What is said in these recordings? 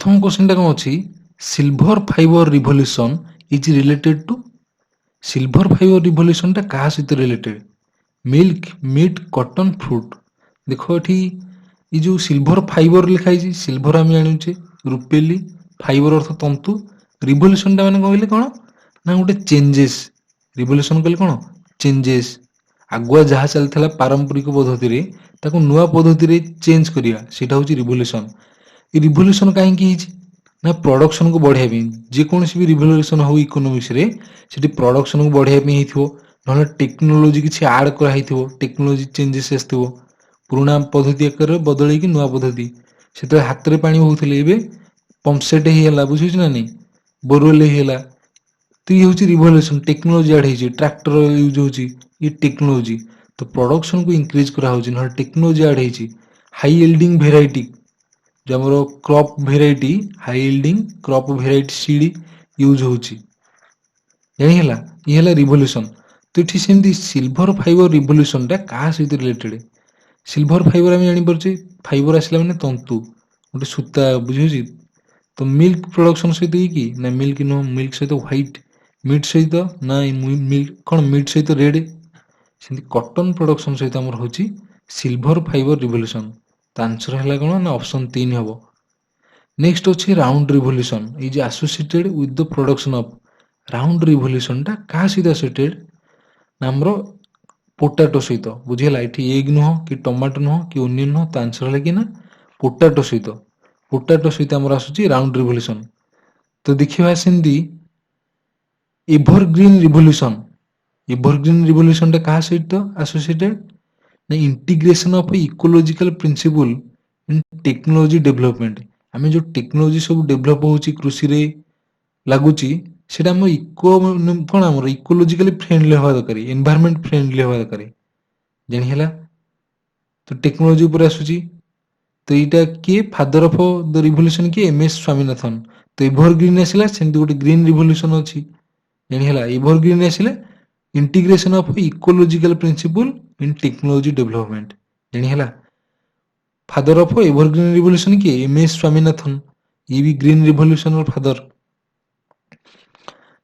प्रथम क्वेश्चन टा कौन अच्छी silver fibre revolution is related to silver fibre revolution टा क्या सहित related milk meat cotton fruit देखो ये ये जो सिल्वर फाइबर लिखाई सिल्वर आम जानुचे रुपेली फाइबर अर्थ तंतु रिवोल्यूशन टा मैंने कहले कौन ना गोटे चेंजेस रिवोल्यूशन कहले कौन चेंजेस आगुआ जहाँ चलता पारंपरिक पद्धति नुआ पद्धति चेंज करिया सेटा होची रिवोल्यूशन ये रिवोल्यूशन कहीं ना प्रोडक्शन को बढ़ाई जेकोसी भी रिवोल्यूशन हो इकोनोमिक्स रे सेठी प्रोडक्शन को बढ़ाई ना टेक्नोलोजी किसी आड कराई टेक्नोलोजी चेंजेस आसो पुराणा पद्धति आकार बदल नुआ पद्धति से हाथ में पानी होते पंपसेट होगा बुझे ना नहीं बोरवेल होगा तो ये हूँ रिवोल्यूशन टेक्नोलोजी आड हो ट्रैक्टर यूज हो टेक्नोलोजी तो प्रोडक्शन को इंक्रीज करा टेक्नोलोजी आड हो हाई यील्डिंग वेराइटी जो आमर crop variety high yielding crop variety seed use होची जानिला ये है रिवोल्यूशन तो ये सेमती सिल्वर फाइबर रिवोल्यूशन टा क्या सहित रिलेटेड सिल्वर फाइबर आम जापर फाइबर आसला मैंने तंतु गोटे सूता बुझे तो मिल्क प्रोडक्शन सहित कि ना मिल्क नुह मिल्क सहित व्हाइट मीट सहित ना मिल्क कौन मीट सहित रेड से कॉटन प्रोडक्शन सहित आमर हूँ सिल्वर फाइबर रिवोल्यूशन तो आंसर है कौन ना ऑप्शन 3 हम नेक्स्ट अच्छे round revolution is associated with the production of round revolution टा क्या सहित एसोसिएटेड ना आमर पोटाटो सहित बुझेगा ये एग नुह कि टमाटो नुह कि ओनियन नुह तो आंसर है कि ना पोटाटो सहित आमर आसूची राउंड रिवोल्यूशन तो देखिए सेमती एवरग्रीन रिवोल्यूशन टा क्या सहित एसोसिएटेड ना integration of ecological principle in technology development आम जो टेक्नोलॉजी सब डेवलप हो कृषि रे लगुच से इको कौन आम इकोलॉजिकली फ्रेंडली हवा दरकार एनवायरनमेंट फ्रेंडली हवा दरकार जानी तो टेक्नोलॉजी ऊपर आसूची तो यहाँ किए फादर ऑफ द रिवोल्यूशन किए एम एस स्वामीनाथन तो एवरग्रीन आसला सेमती गोटे ग्रीन रिवोल्यूशन अच्छी जानी एवरग्रीन आसला integration of ecological principle in technology development जानी फादर ऑफ एवरग्रीन रिवोल्यूशन किए एम एस स्वामीनाथन ये भी ग्रीन रिवोल्यूशन फादर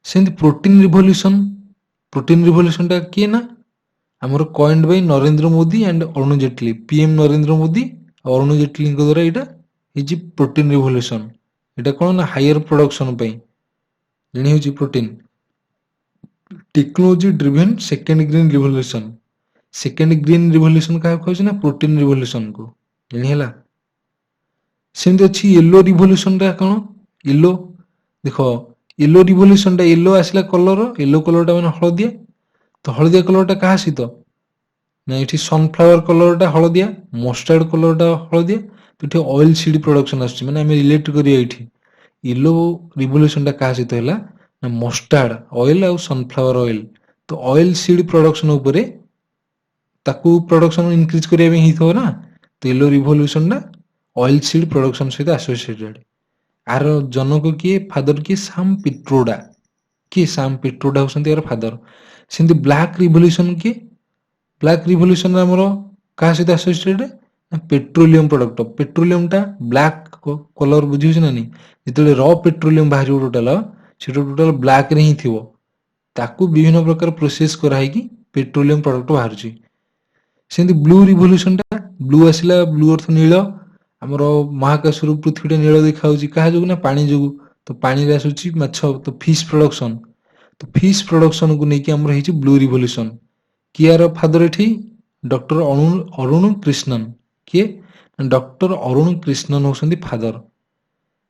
सेमती प्रोटीन रिवोल्यूशन टा किए ना आमर coined by Narendra Modi and Arun Jaitley PM Narendra Modi और अरुण जेटली द्वारा यहाँ प्रोटीन रिवोल्यूशन यहाँ कौन ना हायर प्रोडक्शन जानी हूँ protein technology driven second green revolution क्या कहूँ ना प्रोटीन रिवोल्यूशन को जानी सेमती अच्छी येलो रिवोल्यूशन टा कौन येलो देख येलो रिवोल्यूशन टा येलो आसला कलर येलो कलर टा मैंने हलदिया तो हलदिया कलर टा क्या सहित ना ये सनफ्लावर कलर टा हलदिया मस्टार्ड कलर टा हलदिया तो ये ऑयल सीड प्रोडक्शन आस रिलेट करिए येलो रिवोल्यूशन टा क्या सहित है ना मस्टार्ड ऑयल आउ सनफ्लावर ऑयल तो ऑयल सीड प्रोडक्शन उपरे ताकू प्रोडक्शन इनक्रीज करने ना तो येलो रिवोल्यूशन टा ऑयल सीड प्रोडक्शन सहित एसोसिएटेड आर जनक किए फादर किए साम पिट्रोडा होती फादर सेमती ब्लैक रिवोल्यूशन किए ब्लैक रिवोल्यूशन आमर क्या सहित एसोसिएटेड पेट्रोलियम प्रोडक्ट पेट्रोलियम टा ब्लैक कलर बुझे ना नहीं जो र पेट्रोलियम बाहर टोटाल से टोटाल ब्लैक रे ही थी ताकू विभिन्न प्रकार प्रोसेस कराई पेट्रोलियम प्रोडक्ट बाहर सेमती ब्लू रिवोल्यूशन टा ब्लू आसला ब्लू अर्थ नील आमर महाकाश पृथ्वी नील देखा क्या जो ना पानी जो तो पानी आसूची माछ तो फिश प्रोडक्शन को लेकिन आमर है ब्लू रिवोल्यूशन कियार फादर ये डॉक्टर अरुण कृष्णन किए डॉक्टर अरुण कृष्णन होती फादर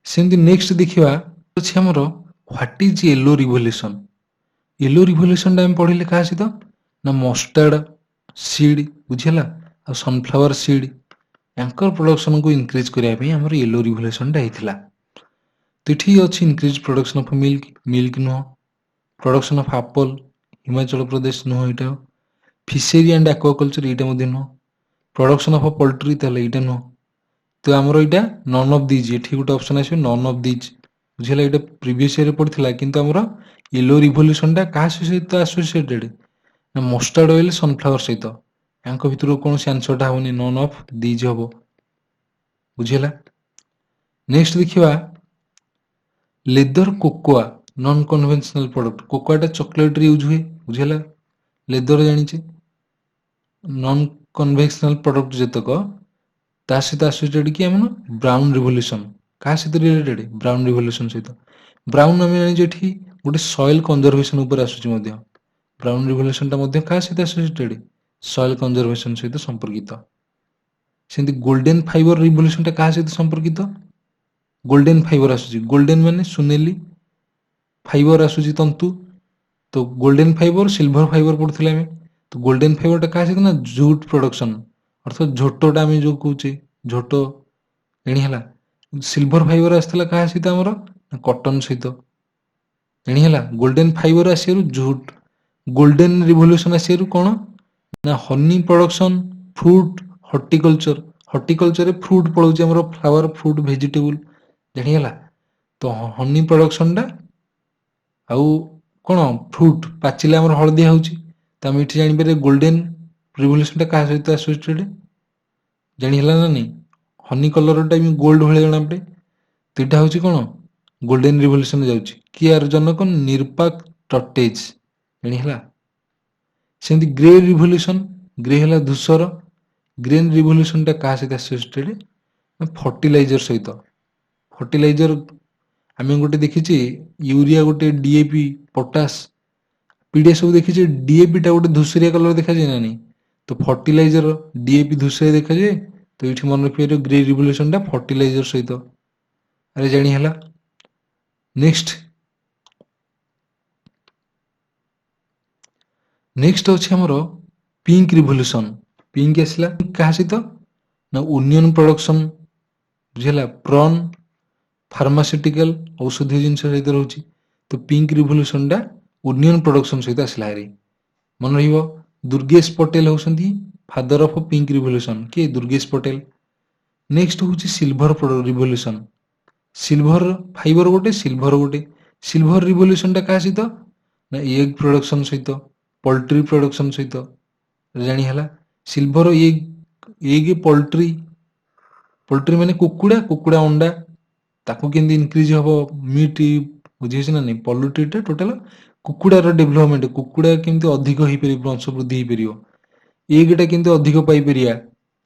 सेमती नेक्स्ट देखा अच्छे आमर what is yellow revolution time पढ़ले क्या सहित ना मस्टार्ड सीड बुझेगा आ सनफ्लावर सीड एंकर प्रोडक्शन को इनक्रीज करने आमर येलो रिवोल्यूशन होता तो ये अच्छी इनक्रीज प्रोडक्शन ऑफ मिल्क नुह production of apple Himachal Pradesh नुह यहाँ फिशरी एंड एक्वाकल्चर यहाँ नुह प्रोडक्शन ऑफ पोल्ट्री यहाँ नुह तो आमर यहाँ नन ऑफ दीज ये गोटे option as none of these बुझेगा यहाँ प्रीवियस ईयर पड़ता कि आमर येलो रिवोल्यूशन टा क्या सहित एसोसिएटेड ना मस्टार्ड ऑयल सनफ्लावर सहित यहाँ भर कौन से आंसर होनी नन ऑफ दीज हम बुझेगा नेक्स्ट देखा leather cocoa non conventional product कोकोआटा चॉकलेट रे यूज हुए बुझेला लेदर जानिचे नॉन कन्वेंशनल प्रोडक्ट जेतक ता सहित एसोसिएटेड कि हम ब्राउन रिवोल्यूशन का सहित रिलेटेड ब्राउन रिवोल्यूशन सहित ब्राउन आम जानी एठी गोटे सॉइल कंजर्वेशन ऊपर आसुची मध्य ब्राउन रिवोल्यूशन टा मध्य का सहित एसोसिएटेड सॉइल कंजर्वेशन सहित संपर्कित सेमती गोल्डन फाइबर रिवोल्यूशन टा का सहित संपर्कित गोल्डन फाइबर आसुची गोल्डन माने सुनेली फाइबर आसुची तंतु तो गोल्डन फाइबर सिल्वर फाइबर पढ़ुଥିଲେ ଆମେ तो गोल्डन फाइबर टा का सहित ना जूट प्रोडक्शन अर्थात झोटोटा आम जो कौचे झोट एणी है सिल्वर फाइबर आसला क्या सहित आमर कटन सहित एणी है गोल्डन फाइबर आसू झूट गोल्डन रिवोल्यूशन आसू कौन ना honey production fruit horticulture fruit पड़ोचे आमर फ्लावर फ्रूट भेजिटेबल जानिगला तो हनी प्रोडक्शन टा आउ कौन फ्रूट पाचिले आमर हलदिया होची तो आम ये जापर गोल्डन रिवोल्यूशन टा क्या सहित एसोसिएटेड जानिगला ना नहीं हनी कलर टा गोल्ड भाई जना पड़े तो यहाँ हूँ कौन गोल्डन रिवोल्यूशन जाऊँगी कि यार जनक निरपाक टटेज जानिगला सेमती ग्रे रिवोल्यूशन ग्रे है धूसर ग्रीन रिवोल्यूशन टा क्या सहित एसोसिएटेड फर्टिलाइजर सहित फर्टिलाइजर आम गोटे देखी यूरिया गोटे डीएपी पोटास पीडिया सब देखी डीएपी टा गोटे धूसरिया कलर देखा जाए ना नहीं तो फर्टिलाइजर डीएपी धूसरिया देखा जाए तो ये मन रखिए ग्रे रिवोल्यूशन टा फर्टिलाइजर सहित अरे जानी है नेक्स्ट नेक्स्ट अच्छे आमर पिंक रिवोल्यूशन पिंक आसला क्या सहित ना ओनियन प्रोडक्शन बुझेगा प्रॉन फार्मास्यूटिकल औषधीय जिन सहित रोचे तो पिंक रिवोल्यूशन टा ओनियन प्रोडक्शन सहित आसला हारी मन रही दुर्गेश पटेल होती फादर ऑफ पिंक रिवोल्यूशन किए दुर्गेश पटेल नेक्स्ट हूँ सिल्वर रिवोल्यूशन सिल्वर फाइबर गोटे सिल्वर रिवोल्यूशन टा क्या सहित ना एग प्रोडक्शन सहित पोल्ट्री प्रोडक्शन सहित जानी है सिल्वर एग पोल्ट्री पोल्ट्री माने कुकुड़ा कुकुड़ा अंडा ताकू केंदी इनक्रीज हम मीट बुझे ना नहीं पोल्ट्री टा टोटल कुकुड़ार डेभलपमेंट कुकुड़ा केमती अधिक हो पार वंश वृद्धि हो पार एगटा केमती अधिक पाई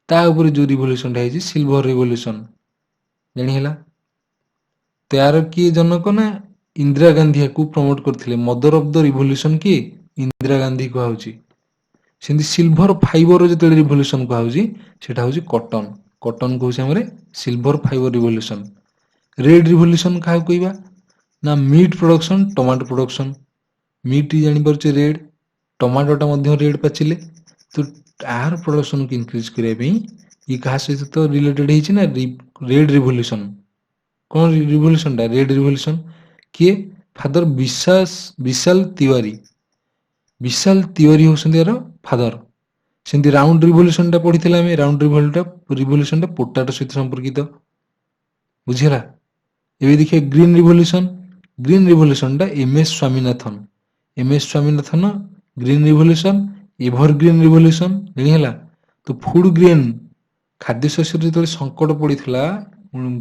ता ऊपर जो रिवोल्यूशन टा सिल्वर रिवोल्यूशन जानी है त्यार किए जनक ना इंदिरा गांधी को प्रमोट करथिले मदर ऑफ द रिवोल्यूशन किए इंदिरा गांधी कहूची सेमती सिल्वर फाइबर जो रिवोल्यूशन कहूची सेटा होची कॉटन कॉटन कहूची हमरे silver fibre revolution red revolution क्या कहवा ना meat production tomato production meat जानी पारे रेड टमाटोटा मध्य रेड पाचिले तो आर प्रोडक्शन को इनक्रीज करने ये क्या सहित तो रिलेटेड है ना रेड रिवोल्यूशन कौन रिवोल्यूशन टा रेड रिवोल्यूशन किए फादर विशाल तिवारी होती यार फादर सेमती राउंड रिवोल्यूशन टा पढ़ी राउंड रिवोल्यूशन टा पोटाटो सहित संपर्कित बुझेगा ये देखिए ग्रीन रिवोल्यूशन टा MS Swaminathan green revolution evergreen revolution जानिगला तो फूड ग्रेन खाद्य शस्य जो संकट पड़ा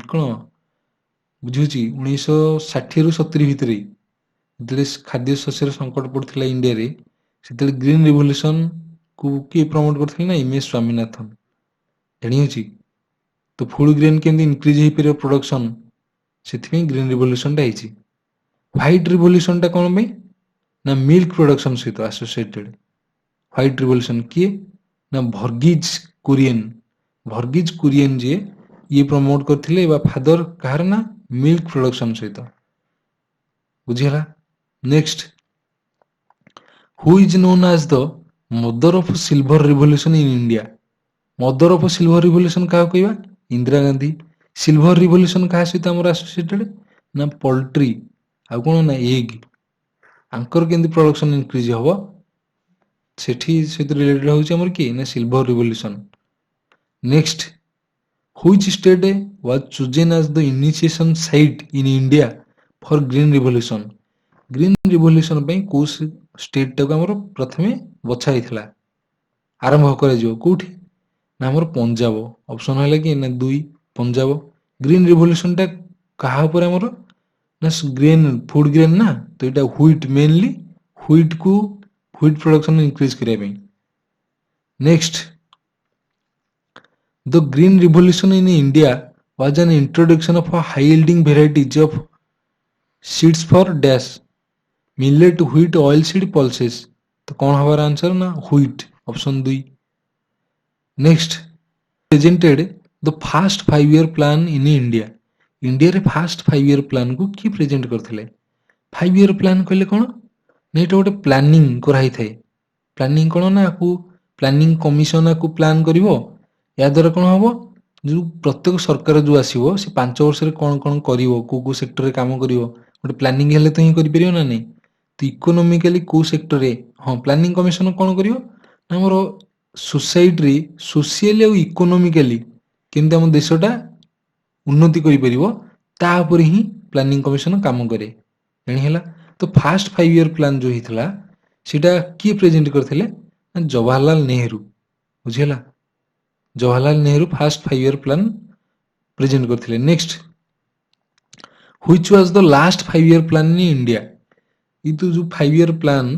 कौन बुझुची 1960 रु 70 भितर जो खाद्य शस्य संकट पड़ा इंडिया रे से ग्रीन रिवोल्यूशन को किए प्रमोट करते ना एमएस स्वामीनाथन जानी तो फूड ग्रेन केमती इनक्रीज हो पार प्रोडक्शन से ग्रीन रिवोल्यूशन टा व्हाइट रिवोल्यूशन टा कौन पे ना मिल्क प्रोडक्शन सहित एसोसिएटेड व्हाइट रिवोल्यूशन किए ना भर्गीज कुरियन जी ये प्रमोट करथिले फादर कहार ना मिल्क प्रोडक्शन सहित बुझीगला next who is known as the mother of silver revolution in India mother of silver revolution क्या कहवा इंदिरा गांधी सिल्वर रिवोल्यूशन क्या सहित आमर एसोसिएटेड ना पोल्ट्री आ कौन ना एग आंकर केमती प्रोडक्शन इनक्रीज हम सेठी सहित रिलेटेड होमर किए ना silver revolution next Which state was chosen as the initiation site in India for Green Revolution? Green Revolution ପାଇଁ କୋଉ स्टेट टाକୁ ଆମର ପ୍ରଥମେ ବଛା ହେଇଥିଲା ଆରମ୍ଭ କରାଯିବ କୋଉଠି ନା ଆମର ପଞ୍ଜାବ ଅପସନ ହେଲା କି ନା 2 ପଞ୍ଜାବ ଗ୍ରୀନ ରିଭଲ୍ୟୁସନ ଟା କାହା ଉପରେ ଆମର ना ग्रेन फूड ग्रेन ना तो यहाँ ह्विट मेनली ह्विट को ह्विट प्रोडक्शन इंक्रीज करने next the green revolution in India was an introduction of high yielding varieties of seeds for dash millet wheat oil seed pulses तो कौन हमार answer ना wheat option 2 next presented the fast 5 year plan in India India रे fast 5 year plan को किए present करथिले 5 year plan कहले कौन ना ये गोटे प्लानिंग कराई थाए प्लानिंग कौन ना आपको प्लानिंग कमिशन आपको प्लान करिवो या द्वारा कौन हम जो प्रत्येक सरकार जो आसो से 5 वर्ष कौन कौन कर सेक्टर काम कर गोटे प्लानिंग हेल्ले तो ही कर ना नहीं तो इकोनोमिकली कौ सेक्टर रे हाँ प्लानिंग कमिशन कौन कर आमर सोसाइटी सोशियली और इकोनोमिकली केमती आम देशटा उन्नति कर ही प्लानिंग कमिशन काम करे जानीला तो फास्ट 5 ईयर प्लान जो होता सीटा किए प्रेजेंट करते जवाहरलाल नेहरू बुझेगा Jawaharlal Nehru first 5 year plan present करते next which was the last 5 year plan in India ये तो जो 5 ईयर प्लान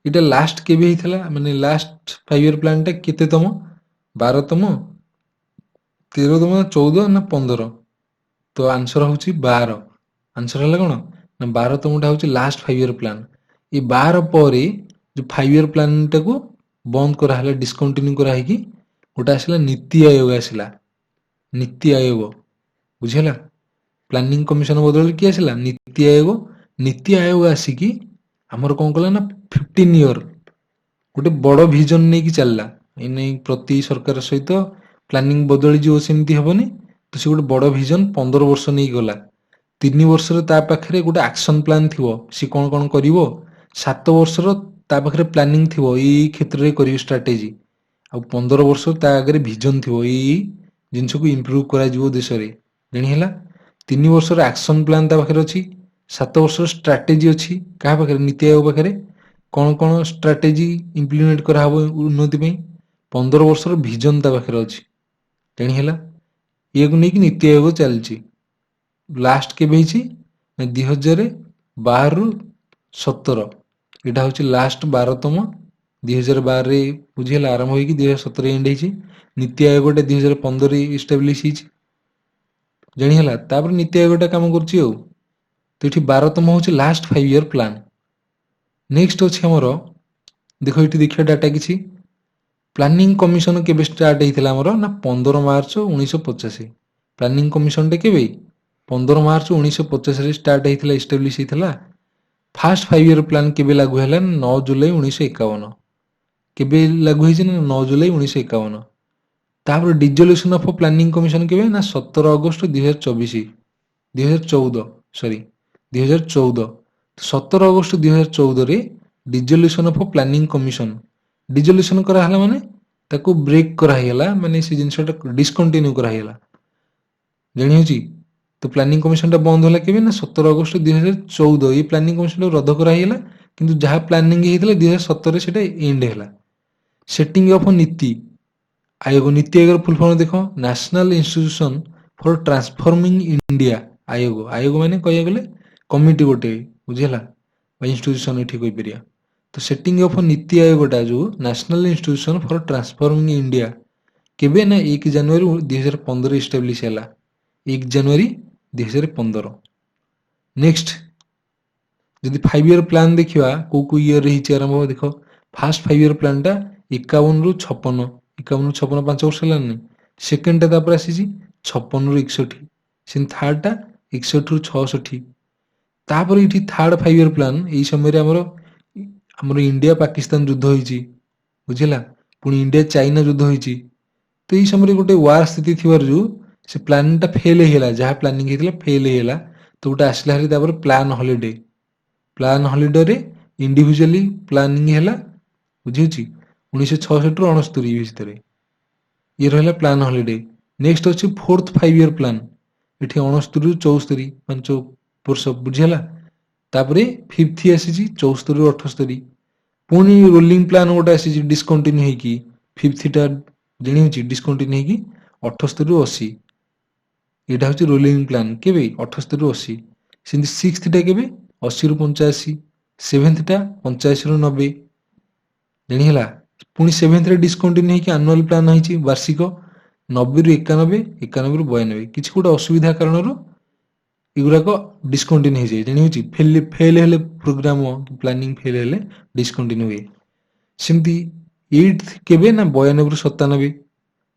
इटा लास्ट केबे हिथला माने लास्ट 5 ईयर प्लान टा केतेतम 12तम 13तम 14 ना 15 तो आंसर होची 12 आंसर हला कोन ना 12तम टा होची लास्ट 5 ईयर प्लान ये 12 परे जो 5 ईयर प्लान टा को बंद करा हला डिस्कंटिन्यू करा है कि गोटा आसला नीति आयोग आसला नीति आयोग बुझेला प्लानिंग कमिशन बदल किए आसला नीति आयोग आसिकी आमर कौन कला ना 15 ईयर गोटे बड़ विजन नहीं कि चलला इन प्रति सरकार सहित प्लानिंग बदली जो सेमती हेनी तो सी गोटे बड़ विजन 15 वर्ष नहीं गला 3 वर्ष पाखे गोटे एक्शन प्लान थी सी कौन कौन कर 7 वर्ष पाखे प्लानिंग थी ये क्षेत्र में कर स्ट्राटेजी आ 15 वर्ष आगे विजन थी ये जिनस को इम्प्रूव कर देश में जानीला 3 वर्ष एक्शन प्लान पाखे अच्छी 7 वर्ष स्ट्राटेजी अच्छी क्या पाखे नीति आयोग पाखे कौन कौन स्ट्राटेजी इम्प्लीमेंट करा उन्नति 15 वर्ष विजन पाखे अच्छी जानीला ये को नहीं नीति आयोग चलती लास्ट के 2012 रु 17 यहाँ हूँ लास्ट 12तम 2012 बुझेगा आरंभ हो 2017 एंड हो नीति आयोग 2015 इस्टाब्लीश जानीला तापर नीति आयोग काम कर तो ये 12तम हूँ लास्ट 5 ईयर प्लान नेक्स्ट अच्छे आमर देख ये देखिए डाटा किसी प्लानिंग कमिशन केबे स्टार्ट होता आमर ना 15 मार्च 1950 प्लानिंग कमिशन टे केबे 15 मार्च 1950 स्टार्ट होता इस्टाब्लीश होता फास्ट 5 ईयर प्लान केबे लागू है 9 जुलाई 1951 केबे लागू है 9 जुलाई 1951 तापर डिजोल्यूशन ऑफ प्लानिंग कमिशन केबे ना 17 अगस्त 2014 सॉरी 2014 17 अगस्त 2014 रे dissolution of planning commission dissolution करा हला माने ताको ब्रेक करा हिला माने से जिनसटा डिस्कंटिन्यू करा हिला जानि होची तो प्लानिंग कमिशन टा बंद होला केबे ना 17 अगस्त 2014 ये प्लानिंग कमिशन रद्द करा हिला किंतु जहा प्लानिंग हेतला 2017 रे सेटा एंड हैला setting of NITI Aayog NITI Aayog full form देखो national institution for transforming India आयोग आयोग माने कहिया गले कमिटी गोटे बुझेला इंस्टीट्यूशन एठी कोइ परिया तो सेटिंग ऑफ नीति आयोगटा जो national institution for transforming India केबे ना 1 जनवरी 2015 इस्टाब्लिश हैला 1 जनवरी 2015 नेक्स्ट जदि 5 ईयर प्लान देखिवा को ईयर रही आरंभ देखो फास्ट 5 ईयर प्लान टा 51 रु 56 51 रु 56 5 वर्ष लानी सेकंड टा तापर आसी 56 रु 61 सिन थर्ड टा 61 रु 66 तापर इठी थर्ड 5 ईयर प्लान एई समय रे हमर इंडिया पाकिस्तान युद्ध होईची बुझिला पुणी इंडिया चाइना युद्ध होईची तो एई समय रे गोटे वार स्थिति थिवार जो से प्लान टा फेल हेला जहा प्लानिंग हेतला फेल हेला तो गोटे आसला हरी तापर प्लान हॉलिडे रे इंडिविजुअली प्लानिंग हेला बुझिउची 1966 रु 69 भितर ये रहला प्लान हॉलिडे नेक्स्ट अछि फोर्थ 5 ईयर प्लान एठी 69 रु 74 5 वर्ष बुझिला तापरे फिफ्थ आसी 74 रु 78 पुणी रोलिंग प्लान गोटे आसी डिस्कंटिन्यू हेकी फिफ्थ टा जणी होची डिस्कंटिन्यू हेकी 78 रु 80 एटा होची रोलिंग प्लान केबे 78 रु 80 ସେମିତି ସିକ୍ସଥଟା କେବେ 80 ରୁ 85, ସେଭେନ୍ଥଟା 85 ରୁ 90 ଜାଣିହେଲା। ପୁଣି ସେଭେନ୍ଥରେ ଡିସକଣ୍ଟିନ୍ୟୁ ହେଇକି ଆନୁଆଲ ପ୍ଲାନ୍ ହେଇଛି ବାର୍ଷିକ 90 ରୁ 91, 91 ରୁ 92 କିଛି ଗୋଟେ ଅସୁବିଧା କାରଣରୁ ଏଗୁଡ଼ାକ ଡିସକଣ୍ଟିନ୍ୟୁ ହେଇଯାଏ ଜାଣିହେଉଛି। ଫେଲ୍ ହେଲେ ପ୍ରୋଗ୍ରାମ ପ୍ଲାନିଂ ଫେଲ୍ ହେଲେ ଡିସକଣ୍ଟିନ୍ୟୁ ହୁଏ। ସେମିତି ଏଇଟ୍ଥ କେବେ ନା 92 ରୁ 97,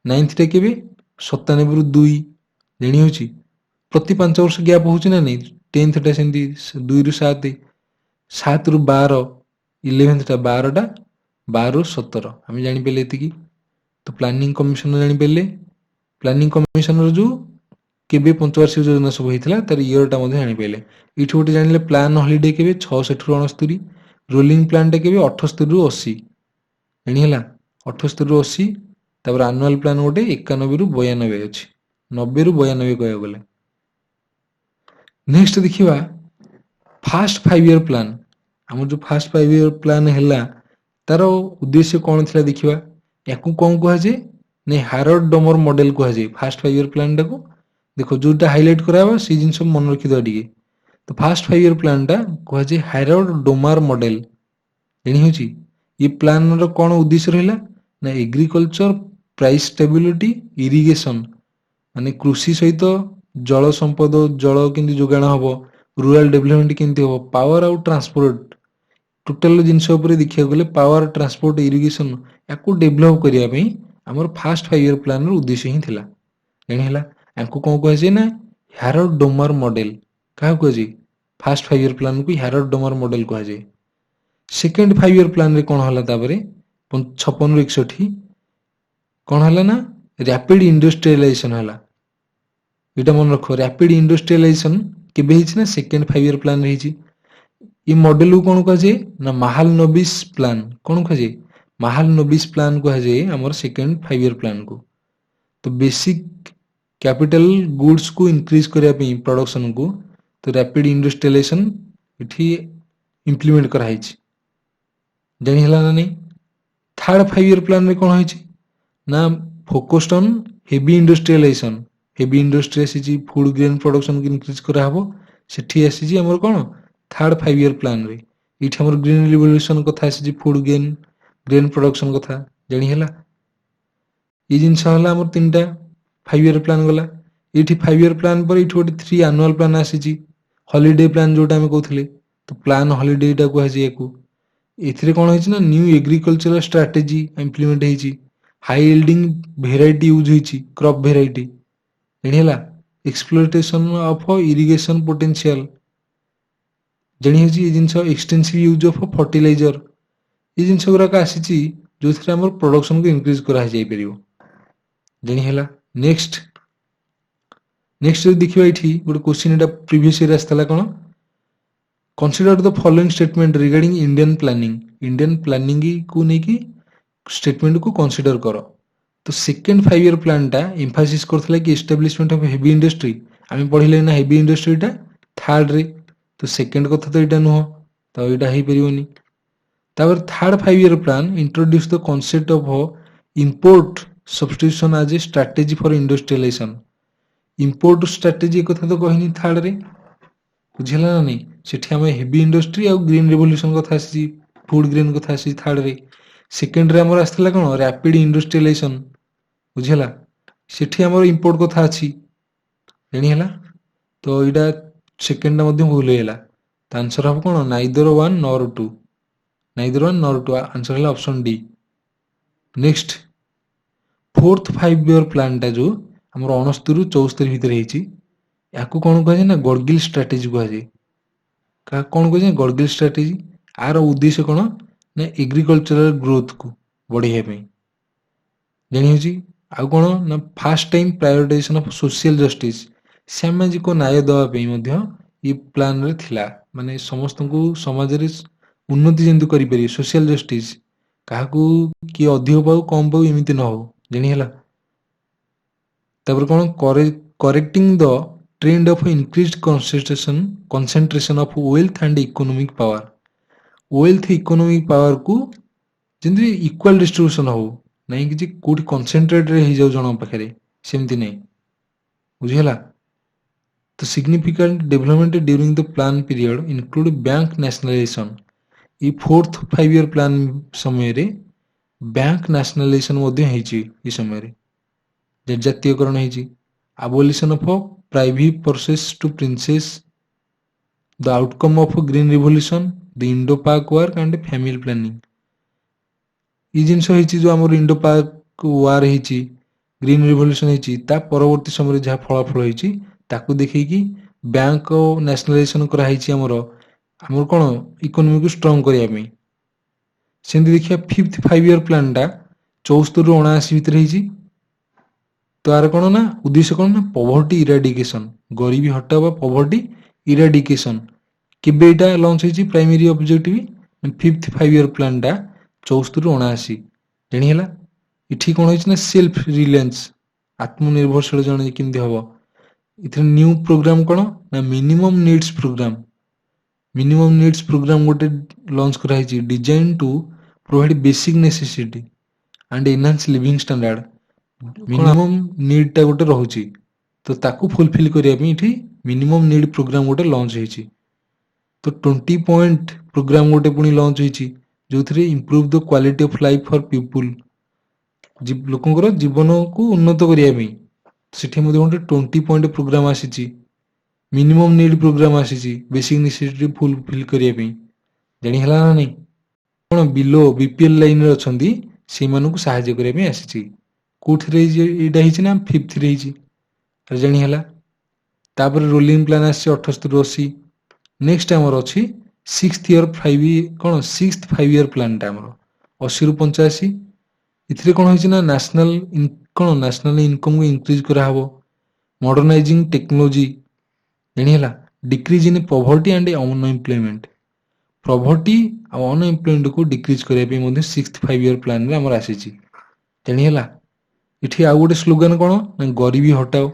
ନାଇନ୍ଥଟା କେବେ 97 ରୁ 2 ଜାଣିହେଉଛି। ପ୍ରତି 5 ବର୍ଷ ଗ୍ୟାପ୍ ହଉଛି ନା ନାଇଁ। ଟେନ୍ଥଟା ସେମିତି 2 ରୁ 7, 7 ରୁ 12, ଇଲେଭେନ୍ଥଟା 12ଟା 12 ରୁ 17 ଆମେ ଜାଣିପାରିଲେ ଏତିକି। ତ ପ୍ଲାନିଂ କମିଶନର ଜାଣିପାରିଲେ। ପ୍ଲାନିଂ କମିଶନର ଯୋଉ କେବେ ପଞ୍ଚବାର୍ଷିକ ଯୋଜନା ସବୁ ହେଇଥିଲା ତାର ଇୟରଟା ମଧ୍ୟ ଜାଣିପାରିଲେ। ଏଇଠି ଗୋଟେ ଜାଣିଲେ ପ୍ଲାନ୍ ହଲିଡେ କେବେ 66 ରୁ 69, ରୋଲିଂ ପ୍ଲାନ୍ଟା କେବେ 78 ରୁ 80 ଜାଣିହେଲା। 78 ରୁ 80, ତାପରେ ଆନୁଆଲ ପ୍ଲାନ୍ ଗୋଟେ 91 ରୁ 92 ଅଛି, 90 ରୁ 92 କହିବାକୁ ଗଲେ। ନେକ୍ସଟ ଦେଖିବା ଫାଷ୍ଟ 5 ଇୟର ପ୍ଲାନ୍। ଆମର ଯୋଉ ଫାଷ୍ଟ 5 ଇୟର ପ୍ଲାନ୍ ହେଲା ତାର ଉଦ୍ଦେଶ୍ୟ କଣ ଥିଲା ଦେଖିବା। ୟାକୁ କଣ କୁହାଯାଏ ନା ହାରଡ୍ ଡମର ମଡେଲ କୁହାଯାଏ ଫାଷ୍ଟ 5 ଇୟର ପ୍ଲାନ୍ଟାକୁ। ଦେଖ ଯୋଉଟା ହାଇଲାଇଟ୍ କରାହବ ସେଇ ଜିନିଷ ମନେ ରଖିଦେବା ଟିକେ। ତ ଫାଷ୍ଟ 5 ଇୟର ପ୍ଲାନ୍ଟା କୁହାଯାଏ ହାରଡ୍ ଡୋମାର ମଡେଲ ଜାଣିହେଉଛି। ଏ ପ୍ଲାନ୍ର କଣ ଉଦ୍ଦେଶ୍ୟ ରହିଲା ନା ଏଗ୍ରିକଲଚର, ପ୍ରାଇସ୍ ଷ୍ଟେବିଲିଟି, ଇରିଗେସନ ମାନେ କୃଷି ସହିତ ଜଳ ସମ୍ପଦ, ଜଳ କେମିତି ଯୋଗାଣ ହବ, ରୁରାଲ ଡେଭଲପମେଣ୍ଟ କେମିତି ହବ, ପାୱାର ଆଉ ଟ୍ରାନ୍ସପୋର୍ଟ ଟୋଟାଲ ଜିନିଷ ଉପରେ ଦେଖିବାକୁ ଗଲେ ପାୱାର, ଟ୍ରାନ୍ସପୋର୍ଟ, ଇରିଗେସନ ୟାକୁ ଡେଭଲପ କରିବା ପାଇଁ ଆମର ଫାଷ୍ଟ 5 ଇୟର ପ୍ଲାନ୍ର ଉଦ୍ଦେଶ୍ୟ ହିଁ ଥିଲା ଜାଣିହେଲା। ୟାକୁ କଣ କୁହାଯାଏ ନା ହାରଡ୍ ଡୋମାର ମଡେଲ। କାହାକୁ କୁହାଯାଏ? ଫାଷ୍ଟ 5 ଇୟର ପ୍ଲାନ୍କୁ ହାରଡ୍ ଡୋମାର ମଡେଲ କୁହାଯାଏ। ସେକେଣ୍ଡ 5 ଇୟର ପ୍ଲାନ୍ରେ କଣ ହେଲା ତାପରେ 56 ରୁ 61 କଣ ହେଲା ନା ରାପିଡ ଇଣ୍ଡଷ୍ଟ୍ରିଆଲାଇଜେସନ ହେଲା। ଏଇଟା ମନେ ରଖ, ରାପିଡ ଇଣ୍ଡଷ୍ଟ୍ରିଆଲାଇଜେସନ କେବେ ହେଇଛି ନା ସେକେଣ୍ଡ 5 ଇୟର ପ୍ଲାନ୍ରେ ହେଇଛି। ଏ ମଡେଲକୁ କଣ କୁହାଯାଏ ନା ମାହାଲନୋବିସ୍ ପ୍ଲାନ୍। କଣ କୁହାଯାଏ? ମାହାଲନୋବିସ୍ ପ୍ଲାନ୍ କୁହାଯାଏ ଆମର ସେକେଣ୍ଡ 5 ଇୟର ପ୍ଲାନ୍କୁ। ତ ବେସିକ କ୍ୟାପିଟାଲ ଗୁଡ୍ସକୁ ଇନକ୍ରିଜ କରିବା ପାଇଁ ପ୍ରଡକ୍ସନକୁ, ତ ରାପିଡ ଇଣ୍ଡଷ୍ଟ୍ରିଆଲାଇଜେସନ ଏଠି ଇମ୍ପ୍ଲିମେଣ୍ଟ କରାହେଇଛି ଜାଣିହେଲା ନା ନାଇଁ। ଥାର୍ଡ 5 ଇୟର ପ୍ଲାନ୍ରେ କଣ ହେଇଛି ନା focused on heavy industrialisation. Heavy industry ଆସିଛି, ଫୁଡ ଗ୍ରେନ୍ ପ୍ରଡକ୍ସନକୁ ଇନକ୍ରିଜ କରାହବ। ସେଠି ଆସିଛି ଆମର କଣ ଥାର୍ଡ 5 ଇୟର ପ୍ଲାନ୍ରେ। ଏଇଠି ଆମର ଗ୍ରୀନ ରିଭଲ୍ୟୁସନ କଥା ଆସିଛି, ଫୁଡ ଗ୍ରେନ୍ ପ୍ରଡକ୍ସନ କଥା ଜାଣିହେଲା। ଏଇ ଜିନିଷ ହେଲା ଆମର 3ଟା 5 ଇୟର ପ୍ଲାନ୍ ଗଲା। ଏଇଠି 5 ଇୟର ପ୍ଲାନ୍ ପରେ ଏଇଠି ଗୋଟେ 3 ଆନୁଆଲ ପ୍ଲାନ୍ ଆସିଛି, ହଲିଡେ ପ୍ଲାନ୍ ଯୋଉଟା ଆମେ କହୁଥିଲେ। ତ ପ୍ଲାନ୍ ହଲିଡେଟା କୁହାଯାଏ ୟାକୁ। ଏଥିରେ କଣ ହେଇଛି ନା ନ୍ୟୁ ଏଗ୍ରିକଲଚରାଲ ଷ୍ଟ୍ରାଟେଜି ଇମ୍ପ୍ଲିମେଣ୍ଟ ହେଇଛି, ହାଇ ଇଲ୍ଡିଂ ଭେରାଇଟି ୟୁଜ୍ ହେଇଛି, କ୍ରପ ଭେରାଇଟି ଜାଣିହେଲା। ଏକ୍ସପ୍ଲୋଇଟେସନ ଅଫ ଇରିଗେସନ ପୋଟେନ୍ସିଆଲ ଜାଣିହେଉଛି। ଏ ଜିନିଷ ଏକ୍ସଟେନ୍ସିଭ ୟୁଜ୍ ଅଫ ଫର୍ଟିଲାଇଜର, ଏ ଜିନିଷ ଗୁଡାକ ଆସିଛି ଯୋଉଥିରେ ଆମର ପ୍ରଡକ୍ସନକୁ ଇନକ୍ରିଜ କରାଯାଇପାରିବ ଜାଣିହେଲା। ନେକ୍ସଟ ଯଦି ଦେଖିବା ଏଇଠି ଗୋଟେ କ୍ୱେଶ୍ଚିନ୍, ଏଟା ପ୍ରିଭିୟସ୍ ଇୟର ଆସିଥିଲା କଣ, consider the following statement regarding Indian planning. Indian ପ୍ଲାନିଂକୁ ନେଇକି ଷ୍ଟେଟମେଣ୍ଟକୁ କନସିଡର କର। ତ ସେକେଣ୍ଡ 5 ଇୟର ପ୍ଲାନ୍ଟା ଏମ୍ଫାସିସ୍ କରୁଥିଲା କି ଏଷ୍ଟାବ୍ଲିଶମେଣ୍ଟ ଅଫ ହେଭି ଇଣ୍ଡଷ୍ଟ୍ରି। ଆମେ ପଢିଲେ ନା ହେଭି ଇଣ୍ଡଷ୍ଟ୍ରିଟା ଥାର୍ଡରେ, ତ ସେକେଣ୍ଡ କଥା ତ ଏଇଟା ନୁହଁ, ତ ଏଇଟା ହେଇପାରିବନି। ତାପରେ third 5 year plan introduce the concept of import substitution as a strategy for industrialisation. Import strategy କଥା ତ କହିନି ଥାର୍ଡରେ, ବୁଝିହେଲା ନା ନାଇଁ। ସେଠି ଆମେ ହେଭି ଇଣ୍ଡଷ୍ଟ୍ରି ଆଉ ଗ୍ରୀନ ରେଭଲ୍ୟୁସନ କଥା ଆସିଛି, ଫୁଡ ଗ୍ରେନ୍ କଥା ଆସିଛି ଥାର୍ଡରେ। ସେକେଣ୍ଡରେ ଆମର ଆସିଥିଲା କଣ ରାପିଡ ଇଣ୍ଡଷ୍ଟ୍ରିଆଲାଇଜେସନ, ବୁଝିହେଲା। ସେଠି ଆମର ଇମ୍ପୋର୍ଟ କଥା ଅଛି ଜାଣିହେଲା। ତ ଏଇଟା ସେକେଣ୍ଡଟା ମଧ୍ୟ ଭୁଲ ହେଇଗଲା। ତ ଆନ୍ସର ହବ କଣ ନାଇଦର 1 ନର 2, ନାଇଦର 1 ନର 2 ଆନ୍ସର ହେଲା option D. Next fourth 5 year ପ୍ଲାନ୍ଟା ଯୋଉ ଆମର 69 ରୁ 74 ଭିତରେ ହେଇଛି, ୟାକୁ କଣ କୁହାଯାଏ ନା ଗଡଗିଲ ଷ୍ଟ୍ରାଟେଜି କୁହାଯାଏ। କାହା କଣ କୁହାଯାଏ ଗଡଗିଲ ଷ୍ଟ୍ରାଟେଜି। ଆର ଉଦ୍ଦେଶ୍ୟ କଣ ନା ଏଗ୍ରିକଲଚରାଲ ଗ୍ରୋଥକୁ ବଢେଇବା ପାଇଁ ଜାଣିହେଉଛି। ଆଉ କଣ ନା first time prioritisation of social justice, ସାମାଜିକ ନ୍ୟାୟ ଦେବା ପାଇଁ ମଧ୍ୟ ଏ ପ୍ଲାନରେ ଥିଲା। ମାନେ ସମସ୍ତଙ୍କୁ ସମାଜରେ ଉନ୍ନତି ଯେମିତି କରିପାରିବେ, ସୋସିଆଲ ଜଷ୍ଟିସ, କାହାକୁ କିଏ ଅଧିକ ପାଉ କମ ପାଉ ଏମିତି ନ ହଉ ଜାଣିହେଲା। ତାପରେ କଣ correcting the trend of increased concentration of wealth and economic power. Wealth economic ପାୱାରକୁ ଯେମିତି ଇକ୍ୱାଲ ଡିଷ୍ଟ୍ରିବ୍ୟୁସନ ହଉ, ନାଇଁ କିଛି କୋଉଠି କନସେନ୍ଟ୍ରେଟରେ ହେଇଯାଉ ଜଣଙ୍କ ପାଖରେ, ସେମିତି ନାହିଁ ବୁଝିହେଲା। तो significant development during the plan period include bank nationalisation. ये 4th 5 year प्लान समय रे बैंक नेशनलाइजेशन मध्य होईची ई समय रे जे जातीयकरण होईची। abolition of private purses to princes, the outcome of green revolution, the Indo-Pak war and family planning। ये जिनस होईची जो हमर इंडो-पाक वार होईची, green revolution होईची, ता परवर्ती समय जहाँ फलाफल होईची ताकू देखिकी बैंक नेशनलाइजेशन करा होईची हमर कोन इकोनॉमी को स्ट्रांग करिया में। सेंती देखिया 5th 5 year प्लान टा 74 ରୁ 79 ଭିତରେ ହେଇଛି। तो यार कौन ना उद्देश्य कौन ना पॉवर्टी इराडिकेशन, गरीबी हटाओ बा पॉवर्टी इराडिकेशन। केबे एटा लॉन्च होईची primary objective 5th 5 year plan टा 74 ରୁ 79 जानी हैला। इठी कौन होईची ना सेल्फ रिलायंस, आत्मनिर्भरशील जने केमती हबो। इथे न्यू प्रोग्राम कौन ना minimum needs programme. Minimum needs programme गोटे लॉन्च करा होईची design to provide basic necessity and enhance living standard. Minimum need टा गोटे रहुची तो ताकू फुलफिल करिया पे इठी मिनिमम नीड प्रोग्राम गोटे लॉन्च होईची। तो 20 पॉइंट प्रोग्राम गोटे पुनी लॉन्च होईची जोथरे improve the quality of life for people, लोकंकर जीवन को उन्नत करिया पे सेठी मध्ये गोटे 20 पॉइंट प्रोग्राम आसीची। मिनिमम नीड प्रोग्राम आसीची बेसिक नेसेसिटी फुलफिल करिया पे जानी हला ना नहीं। कोन बिलो बीपीएल लाइन रे अछंती से मानको सहायता करिया पे आसीची। कोठरे एटा हिची ना 5th रे हिची जानी हला। तापर रोलिंग प्लान आसी 78 ରୁ 80। नेक्स्ट हमर अछि 6th year 5 कोन 6th 5 year प्लान टा हमर 80 ରୁ 85। इथिरे कोन होइची ना नेशनल कोन नेशनल इनकम को इंक्रीज करा हबो। मॉडर्नाइजिंग टेक्नोलॉजी जानी हला। Decrease in poverty and unemployment, poverty और अनएम्प्लॉयमेंट को डिक्रीज करिया पे मध्ये 6th 5 year प्लान रे हमर आसीची जानी हला। इठी आउ गोटे स्लोगान कौन ना गरीबी हटाओ।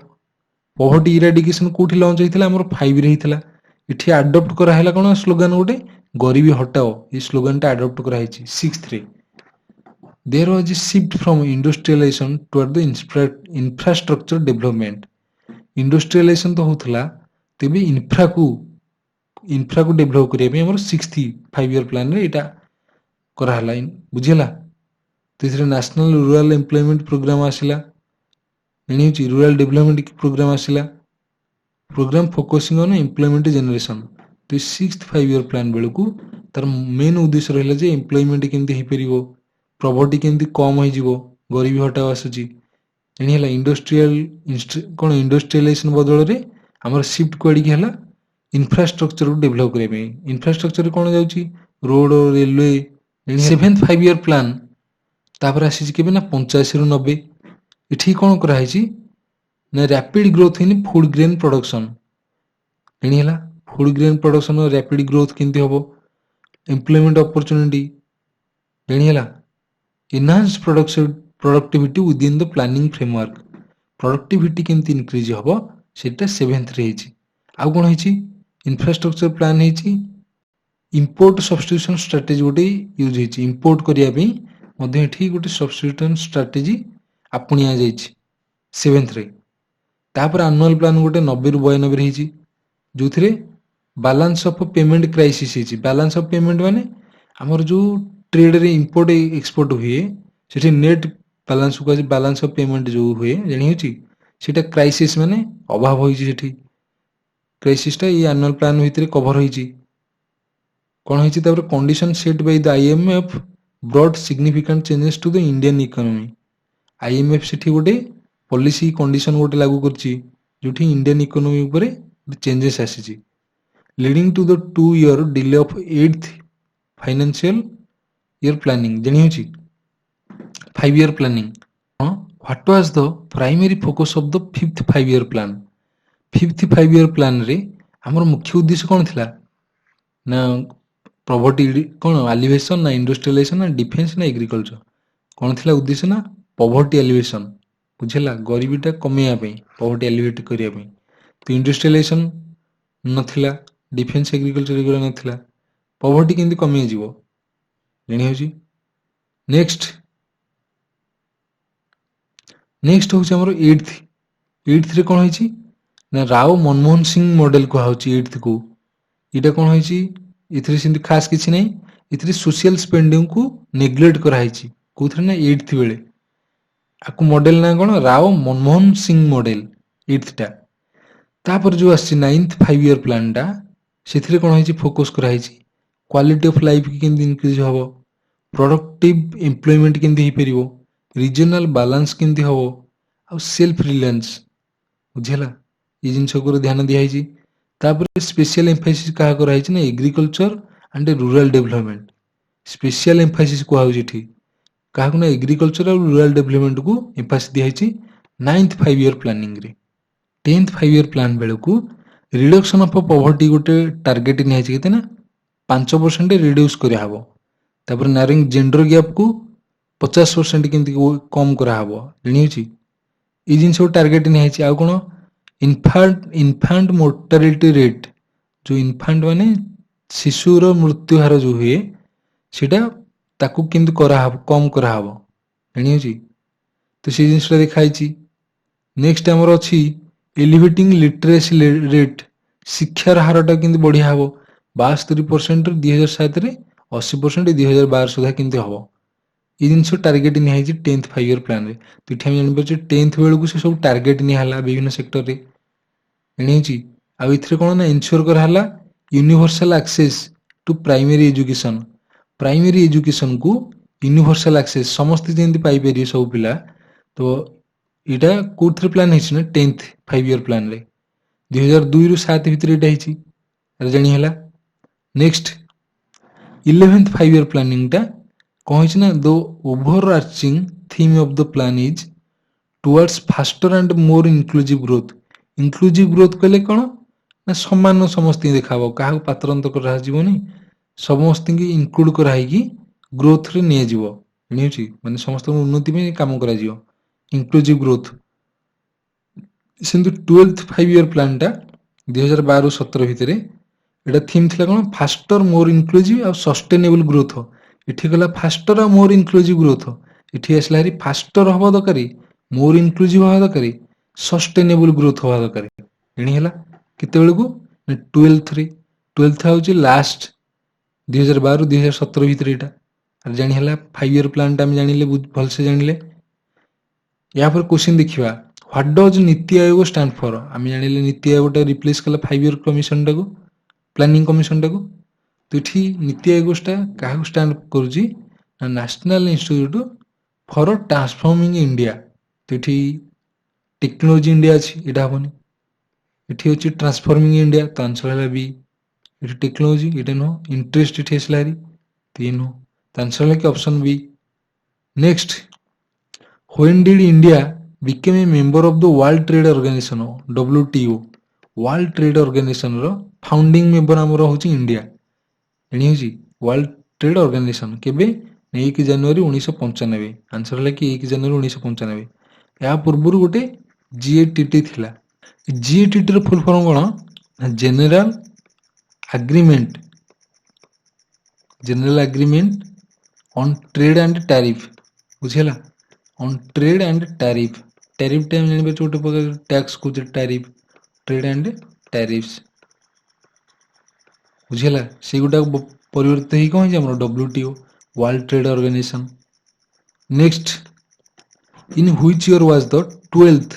पॉवर्टी इराडिकेशन कोठी लॉन्च होइथिला हमर 5 रे हिथिला। इठी अडॉप्ट करा हैला कौन स्लोगान गोटे गरीबी हटाओ। ये स्लोगान टा अडॉप्ट करा हिची 6th रे। There was a shift from industrialisation toward the infrastructure development. Industrialisation तो होथला तेबे इंफ्रा को डेवलप करिया पे हमर 6th 5 year प्लान रे एटा करा हला बुझिला। तीसरे नेशनल रूरल एम्प्लॉयमेंट प्रोग्राम आसिला, एनी रूरल डेवलपमेंट प्रोग्राम आसिला। Programme focusing on employment generation. तो 6th 5 year प्लान बेलू को तार मेन उद्देश्य रहिला जे एम्प्लॉयमेंट केमती हे परिबो, पॉवर्टी केमती कम होई जिवो, गरीबी हटाओ आसुची एनी हला। कोन इंडस्ट्रियलाइजेशन बदल रे हमर शिफ्ट कोडी के हला इंफ्रास्ट्रक्चर को डेवलप करे पे। इंफ्रास्ट्रक्चर कोन जाउची road railway. 7th 5 year plan तापर आसी केबे ना 85 ରୁ 90। इठी कोन करा हिची ना rapid growth in food grain production एनी हला। Food grain production rapid growth केमती हबो, एम्प्लॉयमेंट अपॉर्चुनिटी एनी हला। Enhance productivity within the planning framework, productivity केमती इंक्रीज हबो सेटा 7th रे हिची। आ कोन हिची इंफ्रास्ट्रक्चर प्लान हिची। इंपोर्ट सब्स्टिट्यूशन स्ट्रेटजी गोटे यूज हिची। इंपोर्ट करिया पे मध्ये एठी गोटे सब्स्टिट्यूशन स्ट्रेटजी आपणिया जाइछि 7th रे। तापर एनुअल प्लान गोटे 90 ରୁ 92 रे हिची जोथिरे बैलेंस ऑफ पेमेंट क्राइसिस हिची। बैलेंस ऑफ पेमेंट माने हमर जो ट्रेड रे इंपोर्ट एक्सपोर्ट हुए सेठी नेट बैलेंस को बैलेंस ऑफ पेमेंट जो हुए जानि हिची सेटा क्राइसिस माने अभाव होइछि सेठी। क्राइसिस टा ये एनुअल प्लान भितरे कवर होइछि। कोन होइछि तापर condition set by the IMF brought significant changes to the Indian economy. IMF सेठी गोटे पॉलिसी कंडीशन गोटे लागू करछि जोठी इंडियन इकोनॉमी ऊपर चेंजेस आसीछि, leading to the 2 year delay of 8th financial year planning जानि होछि 5 year planning. What was the primary focus of the 5th 5 year plan. 5th 5 year plan रे हमर मुख्य उद्देश्य कोन थिला ना पॉवर्टी कोन एलिवेशन ना इंडस्ट्रियलाइजेशन ना डिफेंस ना एग्रीकल्चर। कोन थिला उद्देश्य ना पॉवर्टी एलिवेशन बुझला, गरीबीटा कमेया पे पॉवर्टी एलिवेट करिया पे। तो इंडस्ट्रियलाइजेशन नथिला, डिफेंस एग्रीकल्चर एगुला नथिला, पॉवर्टी केमती कमे जिवो जानि होछि। नेक्स्ट होछि हमर 8th रे कोन होइछि ନା ରାଓ ମନମୋହନ ସିଂ ମଡେଲ କୁହାଯାଉଛି 8th କୁ। ଏଇଟା କଣ ହେଇଛି, ଏଥିରେ ସେମିତି ଖାସ୍ କିଛି ନାହିଁ। ଏଥିରେ ସୋସିଆଲ ସ୍ପେଣ୍ଡିଂକୁ ନେଗ୍ଲେକ୍ଟ କରାହେଇଛି। କୋଉଥିରେ ନା 8th ବେଳେ। ଆକୁ ମଡେଲ ନା କଣ, ରାଓ ମନମୋହନ ସିଂ ମଡେଲ 8th ଟା। ତାପରେ ଯୋଉ ଆସିଛି 9th 5 year ପ୍ଲାନ୍ ଟା, ସେଥିରେ କଣ ହେଇଛି ଫୋକସ କରାହେଇଛି କ୍ୱାଲିଟି ଅଫ ଲାଇଫ କେମିତି ଇନକ୍ରିଜ ହବ, ପ୍ରଡକ୍ଟିଭ ଏମ୍ପ୍ଲୟମେଣ୍ଟ କେମିତି ହେଇପାରିବ, ରିଜନାଲ ବାଲାନ୍ସ କେମିତି ହବ, ଆଉ ସେଲ୍ଫ ରିଲାଏନ୍ସ। ବୁଝିହେଲା, ଏଇ ଜିନିଷ ଉପରେ ଧ୍ୟାନ ଦିଆହେଇଛି। ତାପରେ ସ୍ପେଶିଆଲ ଏମ୍ଫାସିସ୍ କାହା କରାହେଇଛି ନା agriculture and rural development. Special emphasis କୁହାଯାଉଛି ଏଠି କାହାକୁ ନା ଏଗ୍ରିକଲଚର ଆଉ ରୁରାଲ ଡେଭଲପମେଣ୍ଟକୁ ଏମ୍ଫାସିସ୍ ଦିଆହେଇଛି 9th 5 year ପ୍ଲାନିଂରେ। 10th 5 year plan ବେଳକୁ ରିଡକ୍ସନ ଅଫ ପଭର୍ଟି ଗୋଟେ ଟାର୍ଗେଟ ନିଆଯାଇଛି, କେତେ ନା 5% ରିଡ୍ୟୁସ୍ କରାହବ। ତାପରେ ନାରିଙ୍ଗ ଜେଣ୍ଡର ଗ୍ୟାପକୁ 50% କେମିତି କମ କରାହବ ଜାଣିହେଉଛି। ଏଇ ଜିନିଷକୁ ଟାର୍ଗେଟ ନିଆଯାଇଛି। ଆଉ କଣ, ଇନଫାଣ୍ଟ ମୋର୍ଟାଲିଟି ରେଟ୍, ଯୋଉ ଇନଫାଣ୍ଟ ମାନେ ଶିଶୁର ମୃତ୍ୟୁ ହାର ଯୋଉ ହୁଏ, ସେଇଟା ତାକୁ କେମିତି କରାହବ, କମ କରାହବ ଜାଣିହେଉଛି। ତ ସେଇ ଜିନିଷଟା ଦେଖାହେଇଛି। ନେକ୍ସଟ ଆମର ଅଛି ଏଲିଭେଟିଂ ଲିଟରେସି ରେଟ୍, ଶିକ୍ଷାର ହାରଟା କେମିତି ବଢିଆ ହବ। 72%ରୁ 2007ରେ 80% 2012 ସୁଦ୍ଧା କେମିତି ହବ। ଏଇ ଜିନିଷ ଟାର୍ଗେଟ ନିଆହେଇଛି 10th 5 year ପ୍ଲାନରେ। ତ ଏଠି ଆମେ ଜାଣିପାରୁଛେ 10th ବେଳକୁ ସେ ସବୁ ଟାର୍ଗେଟ ନିଆହେଲା ବିଭିନ୍ନ ସେକ୍ଟରରେ ଜାଣିହେଉଛି। ଆଉ ଏଥିରେ କଣ ନା ଇନସ୍ୟୋର କରାହେଲା universal access to primary education. Primary ଏଜୁକେସନକୁ ୟୁନିଭର୍ସାଲ ଆକ୍ସେସ ସମସ୍ତେ ଯେମିତି ପାଇପାରିବେ ସବୁ ପିଲା। ତ ଏଇଟା କୋଉଥିରେ ପ୍ଲାନ୍ ହେଇଛି ନା 10th 5 year ପ୍ଲାନରେ। 2002ରୁ 7 ଭିତରେ ଏଇଟା ହେଇଛି, ଜାଣି ହେଲା। ନେକ୍ସଟ 11th 5 year ପ୍ଲାନିଂଟା କଣ ହେଇଛି ନା the overarching theme of the plan is towards faster and more inclusive growth. ଇନକ୍ଲୁଜିଭ growth କହିଲେ କଣ ନା ସମାନ ସମସ୍ତଙ୍କୁ ଦେଖାହବ, କାହାକୁ ପାତରଅନ୍ତ କରାଯିବନି, ସମସ୍ତଙ୍କୁ ଇନକ୍ଲୁଡ କରାହେଇକି ଗ୍ରୋଥରେ ନିଆଯିବ ଜାଣିହେଉଛି। ମାନେ ସମସ୍ତଙ୍କ ଉନ୍ନତି ପାଇଁ କାମ କରାଯିବ, ଇନକ୍ଲୁଜିଭ ଗ୍ରୋଥ। ସେମିତି 12th 5 year ପ୍ଲାନ୍ଟା 2012-17 ଭିତରେ ଏଇଟା ଥିମ୍ ଥିଲା କଣ, ଫାଷ୍ଟର ମୋର ଇନକ୍ଲୁଜିଭ ଆଉ ସଷ୍ଟେନେବଲ ଗ୍ରୋଥ। ଏଠି ଗଲା ଫାଷ୍ଟର ଆଉ ମୋର ଇନକ୍ଲୁଜିଭ ଗ୍ରୋଥ। ଏଠି ଆସିଲା ହାରି ଫାଷ୍ଟର ହବା ଦରକାର, ମୋର ଇନକ୍ଲୁଜିଭ ହବା ଦରକାର, ସଷ୍ଟେନେବଲ ଗ୍ରୋଥ ହବା ଦରକାର। ଏଣି ହେଲା କେତେବେଳକୁ ନା 12th ରେ। 12th ହଉଛି ଲାଷ୍ଟ 2012-2017 ଭିତରେ ଏଇଟା ଜାଣି ହେଲା। 5 year ପ୍ଲାନ୍ଟା ଆମେ ଜାଣିଲେ, ଭଲସେ ଜାଣିଲେ। यापर क्वेश्चन देखिए, what does NITI Aayog stand for. आम जानिले नीति आयोग रिप्लेस कला 5 year कमिशन टाको, प्लानिंग कमिशन टाको। तो ये नीति आयोग क्या स्टैंड करुच्ची ना national institute for transforming India. तो ये टेक्नोलॉजी इंडिया अच्छी, यहाँ हेनी। ये अच्छी ट्रांसफॉर्मिंग इंडिया, तो आंसर है बी। ये टेक्नोलॉजी ये नुह, इंटरेस्ट ये आसला, तो ये नुह, तो आंसर है कि option B. Next, when did India became a member of the World Trade Organization WTO। World Trade Organization row founding member आमर होची इंडिया एनी होची। वर्ल्ड ट्रेड ऑर्गेनाइजेशन केबे 1 जनवरी 1995। आंसर है कि 1 जनवरी 1995। या पूर्व गोटे जीएटीटी थिला। जीएटीटी रो फुल फॉर्म कोन, general agreement, general agreement on trade and tariff. बुझेला, on trade and tariff. Tariff time जानि बे छोटे प्रकार टैक्स को टैरिफ, ट्रेड एंड टैरिफ्स। बुझेला, से गुटा परिवर्तित ही कौन हमर WTO, world trade organisation. Next, in which year was the 12th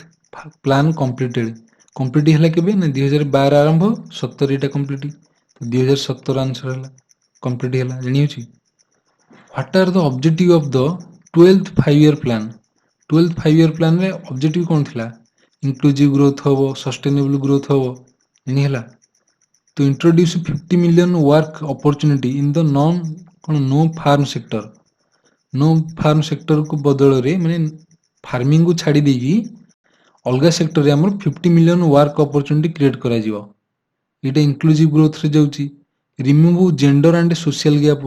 plan completed. Complete हला केबे ना 2012 आरंभ, 17 एटा कंप्लीट, तो 2017 आंसर हला कंप्लीट हला जानि होची। What are the objective of the 12th 5 year plan. 12th 5 year plan रे ऑब्जेक्टिव कौन थिला, इंक्लूसिव ग्रोथ हबो, सस्टेनेबल ग्रोथ हबो जानि हला। तो introduce 50 million work opportunity in the non कौन no farm sector. No farm sector को बदल रे माने फार्मिंग को छाड़ी देगी अलग सेक्टर रे हमर 50 million वर्क अपॉर्चुनिटी क्रिएट करा जिवो। एटा इंक्लूसिव ग्रोथ रे जाउची। Remove gender and social gap,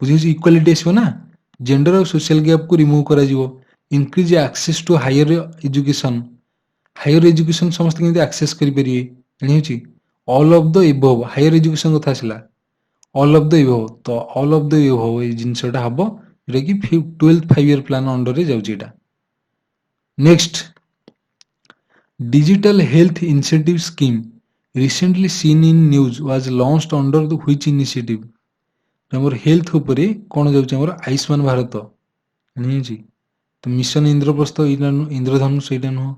बुझिछि इक्वालिटी आसो ना, जेंडर और सोशल गैप को रिमूव करा जिवो। Increase access to higher education, higher education समस्त केमि एक्सेस करि परिए जानि होची। All of the above, higher education कथा आसला, ऑल ऑफ द एबव, तो ऑल ऑफ द एबव ए जिंसटा हबो जेटा कि 12th 5 year प्लान अंडर रे जाउची एटा। Next, Digital health incentive scheme recently seen in news was launched under the which initiative? ଆମର ହେଲ୍ଥ ଉପରେ କ'ଣ ଯାଉଛି ଆମର ଆୟୁଷ୍ମାନ ଭାରତ ଜାଣିଛି ତ ମିଶନ ଇନ୍ଦ୍ରପ୍ରସ୍ଥ ଏଇଟା ନୁହଁ, ଇନ୍ଦ୍ରଧନୁଷ ଏଇଟା ନୁହଁ,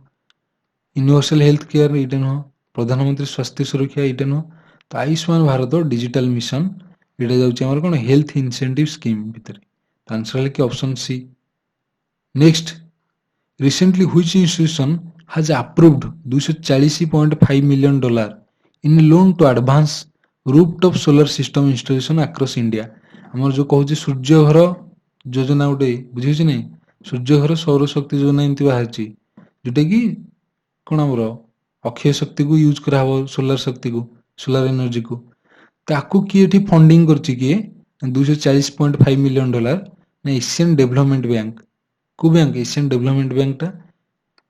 ୟୁନିଭର୍ସାଲ ହେଲ୍ଥ କେୟାର ଏଇଟା ନୁହଁ, ପ୍ରଧାନମନ୍ତ୍ରୀ ସ୍ୱାସ୍ଥ୍ୟ ସୁରକ୍ଷା ଏଇଟା ନୁହଁ, ତ ଆୟୁଷ୍ମାନ ଭାରତ ଡିଜିଟାଲ ମିଶନ ଏଇଟା ଯାଉଛି ଆମର କ'ଣ ହେଲ୍ଥ ଇନସେଣ୍ଟିଭ ସ୍କିମ୍ ଭିତରେ। ତ ଆନ୍ସର ହେଲା କି option C. Next, recently which institution has approved $240.5 million in loan to advance rooftop solar system installation across India? ଆମର ଯୋଉ କହୁଛି ସୂର୍ଯ୍ୟଘର ଯୋଜନା ଗୋଟେ ବୁଝିଛି ନାଇଁ, ସୂର୍ଯ୍ୟଘର ସୌରଶକ୍ତି ଯୋଜନା ଏମିତି ବାହାରିଛି ଯୋଉଟା କି କ'ଣ ଆମର ଅକ୍ଷୟ ଶକ୍ତିକୁ ୟୁଜ୍ କରାହବ ସୋଲାର ଶକ୍ତିକୁ, ସୋଲାର ଏନର୍ଜିକୁ। ତାକୁ କିଏ ଏଠି ଫଣ୍ଡିଂ କରିଛି କିଏ $240.5 million ନା ଏସିଆନ୍ ଡେଭଲପମେଣ୍ଟ ବ୍ୟାଙ୍କ। କୋଉ ବ୍ୟାଙ୍କ? ଏସିଆନ୍ ଡେଭଲପମେଣ୍ଟ ବ୍ୟାଙ୍କଟା।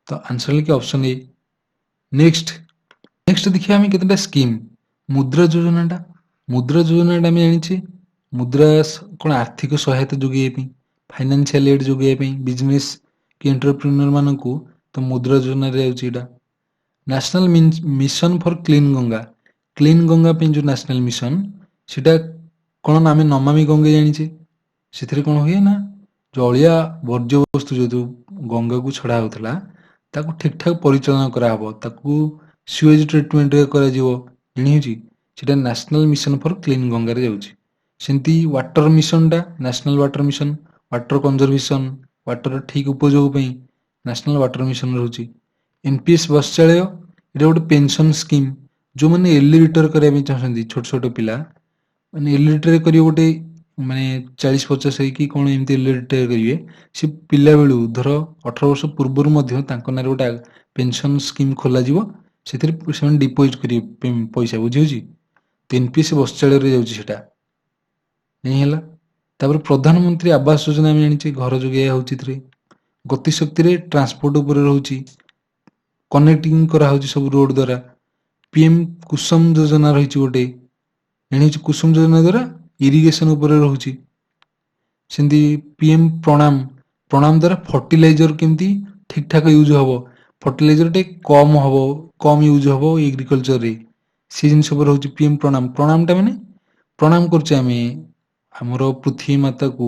ତ ଆନ୍ସର ହେଲା କି ଅପସନ ଏ। ନେକ୍ସଟ ଦେଖିବା ଆମେ କେତେଟା ସ୍କିମ୍। ମୁଦ୍ରା ଯୋଜନାଟା, ମୁଦ୍ରା ଯୋଜନାଟା ଆମେ ଜାଣିଛେ ମୁଦ୍ରା କ'ଣ ଆର୍ଥିକ ସହାୟତା ଯୋଗାଇବା ପାଇଁ, ଫାଇନାନ୍ସିଆଲ ଏଡ୍ ଯୋଗାଇବା ପାଇଁ ବିଜନେସ୍ କି ଏଣ୍ଟରପ୍ରିନର ମାନଙ୍କୁ, ତ ମୁଦ୍ରା ଯୋଜନାରେ ଯାଉଛି ଏଇଟା। National mission for clean Ganga, clean Ganga ପାଇଁ ଯୋଉ ନ୍ୟାସନାଲ ମିଶନ ସେଟା କ'ଣ ନା ଆମେ ନମାମି ଗଙ୍ଗା ଜାଣିଛେ, ସେଥିରେ କ'ଣ ହୁଏ ନା ଜଳିଆ ବର୍ଜ୍ୟବସ୍ତୁ ଯୋଉ ଗଙ୍ଗାକୁ ଛଡ଼ା ହେଉଥିଲା ତାକୁ ଠିକ୍ ଠାକ୍ ପରିଚାଳନା କରାହବ, ତାକୁ ସୁଏଜ ଟ୍ରିଟମେଣ୍ଟ କରାଯିବ, ଜାଣିହେଉଛି ସେଟା ନ୍ୟାସନାଲ ମିଶନ ଫର କ୍ଲିନ୍ ଗଙ୍ଗାରେ ଯାଉଛି। ସେମିତି ୱାଟର ମିଶନଟା national water mission, water conservation, water ଠିକ୍ ଉପଯୋଗ ପାଇଁ ନ୍ୟାସନାଲ ୱାଟର ମିଶନ ରହୁଛି। ଏନପିଏସ୍ ବସ୍ଚାଳୟ ଏଇଟା ଗୋଟେ ପେନସନ ସ୍କିମ୍, ଯୋଉମାନେ ଏର୍ଲି ରିଟାୟାର କରିବା ପାଇଁ ଚାହୁଁଛନ୍ତି ଛୋଟ ଛୋଟ ପିଲା ମାନେ ଏର୍ଲି ରିଟାୟାର କରିବେ ଗୋଟେ ମାନେ 40-50 ହେଇକି କ'ଣ ଏମିତି ଏର୍ଲି ରିଟାୟାର କରିବେ, ସେ ପିଲାବେଳୁ ଧର 18 ବର୍ଷ ପୂର୍ବରୁ ମଧ୍ୟ ତାଙ୍କ ନାଁରେ ଗୋଟେ ପେନସନ ସ୍କିମ୍ ଖୋଲାଯିବ, ସେଥିରେ ସେମାନେ ଡିପୋଜିଟ୍ କରିବେ ପଇସା, ବୁଝିହେଉଛି। ତ ଏନପିଏସ୍ ବସ୍ଚାଳୟରେ ଯାଉଛି ସେଟା, ନେଇ ହେଲା। ତାପରେ ପ୍ରଧାନମନ୍ତ୍ରୀ ଆବାସ ଯୋଜନା ଆମେ ଜାଣିଛେ ଘର ଯୋଗାଇବା ହେଉଛି ଏଥିରେ। ଗତିଶକ୍ତିରେ ଟ୍ରାନ୍ସପୋର୍ଟ ଉପରେ ରହୁଛି, କନେକ୍ଟିଂ କରାହେଉଛି ସବୁ ରୋଡ ଦ୍ୱାରା। ପିଏମ କୁସୁମ ଯୋଜନା ରହିଛି ଗୋଟେ, ଜାଣିଛି କୁସୁମ ଯୋଜନା ଦ୍ୱାରା ଇରିଗେସନ ଉପରେ ରହୁଛି। ସେମିତି ପିଏମ ପ୍ରଣାମ, ପ୍ରଣାମ ଦ୍ୱାରା ଫର୍ଟିଲାଇଜର କେମିତି ଠିକ୍ ଠାକ୍ ୟୁଜ୍ ହବ, ଫର୍ଟିଲାଇଜର ଟିକେ କମ୍ ୟୁଜ୍ ହବ ଏଗ୍ରିକଲଚରରେ, ସେ ଜିନିଷ ଉପରେ ରହୁଛି ପିଏମ ପ୍ରଣାମ। ପ୍ରଣାମଟା ମାନେ ପ୍ରଣାମ କରୁଛେ ଆମେ ଆମର ପୃଥିବୀ ମାତାକୁ,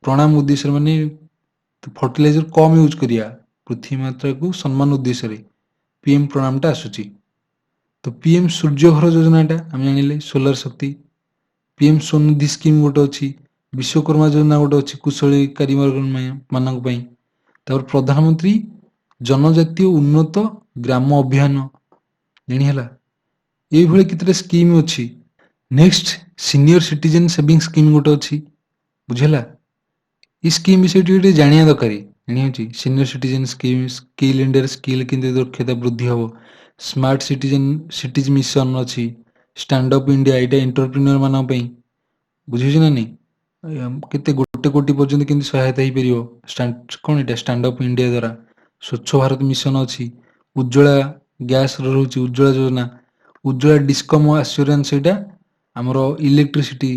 ପ୍ରଣାମ ଉଦ୍ଦେଶ୍ୟରେ ମାନେ ଫର୍ଟିଲାଇଜର କମ୍ ୟୁଜ୍ କରିବା, ପୃଥିବୀ ମାତାକୁ ସମ୍ମାନ ଉଦ୍ଦେଶ୍ୟରେ ପିଏମ ପ୍ରଣାମଟା ଆସୁଛି। ତ ପିଏମ ସୂର୍ଯ୍ୟଘର ଯୋଜନାଟା ଆମେ ଜାଣିଲେ ସୋଲାର ଶକ୍ତି। ପିଏମ ସ୍ୱନିଧି ସ୍କିମ୍ ଗୋଟେ ଅଛି, ବିଶ୍ୱକର୍ମା ଯୋଜନା ଗୋଟେ ଅଛି କୁଶଳୀ କାରିଗରମାନଙ୍କ ପାଇଁ। ତାପରେ ପ୍ରଧାନମନ୍ତ୍ରୀ ଜନଜାତୀୟ ଉନ୍ନତ ଗ୍ରାମ ଅଭିଯାନ, ଜାଣି ହେଲା। ଏଇଭଳି କେତେଟା ସ୍କିମ୍ ଅଛି। Next, senior citizen saving scheme ଗୋଟେ ଅଛି, ବୁଝିଲା। এই ସ୍କିମ୍ ବିଷୟରେ ଟିକେ ଜାଣିବା ଦରକାର, ଜାଣିହେଉଛି। ସିନିୟର ସିଟିଜେନ ସ୍କିମ୍, ସ୍କିଲ୍ ଇଣ୍ଡିଆରେ ସ୍କିଲ୍ କେମିତି ଦକ୍ଷତା ବୃଦ୍ଧି ହବ, ସ୍ମାର୍ଟ ସିଟିଜ ମିଶନ ଅଛି, ଷ୍ଟାଣ୍ଡ ଅପ୍ ଇଣ୍ଡିଆ ଏଇଟା ଏଣ୍ଟରପ୍ରିନର ମାନଙ୍କ ପାଇଁ, ବୁଝିହେଉଛି ନା ନାଇଁ। କେତେ 1 କୋଟି ପର୍ଯ୍ୟନ୍ତ କେମିତି ସହାୟତା ହେଇପାରିବ କ'ଣ ଏଇଟା ଷ୍ଟାଣ୍ଡ ଅପ୍ ଇଣ୍ଡିଆ ଦ୍ୱାରା। ସ୍ୱଚ୍ଛ ଭାରତ ମିଶନ ଅଛି, ଉଜ୍ଜ୍ୱଳା ଗ୍ୟାସର ରହୁଛି ଉଜ୍ଜ୍ୱଳା ଯୋଜନା, ଉଜ୍ଜ୍ୱଳା ଡିସ୍କମ୍ ଆସ୍ୟୁରାନ୍ସ ଏଇଟା ଆମର ଇଲେକ୍ଟ୍ରିସିଟି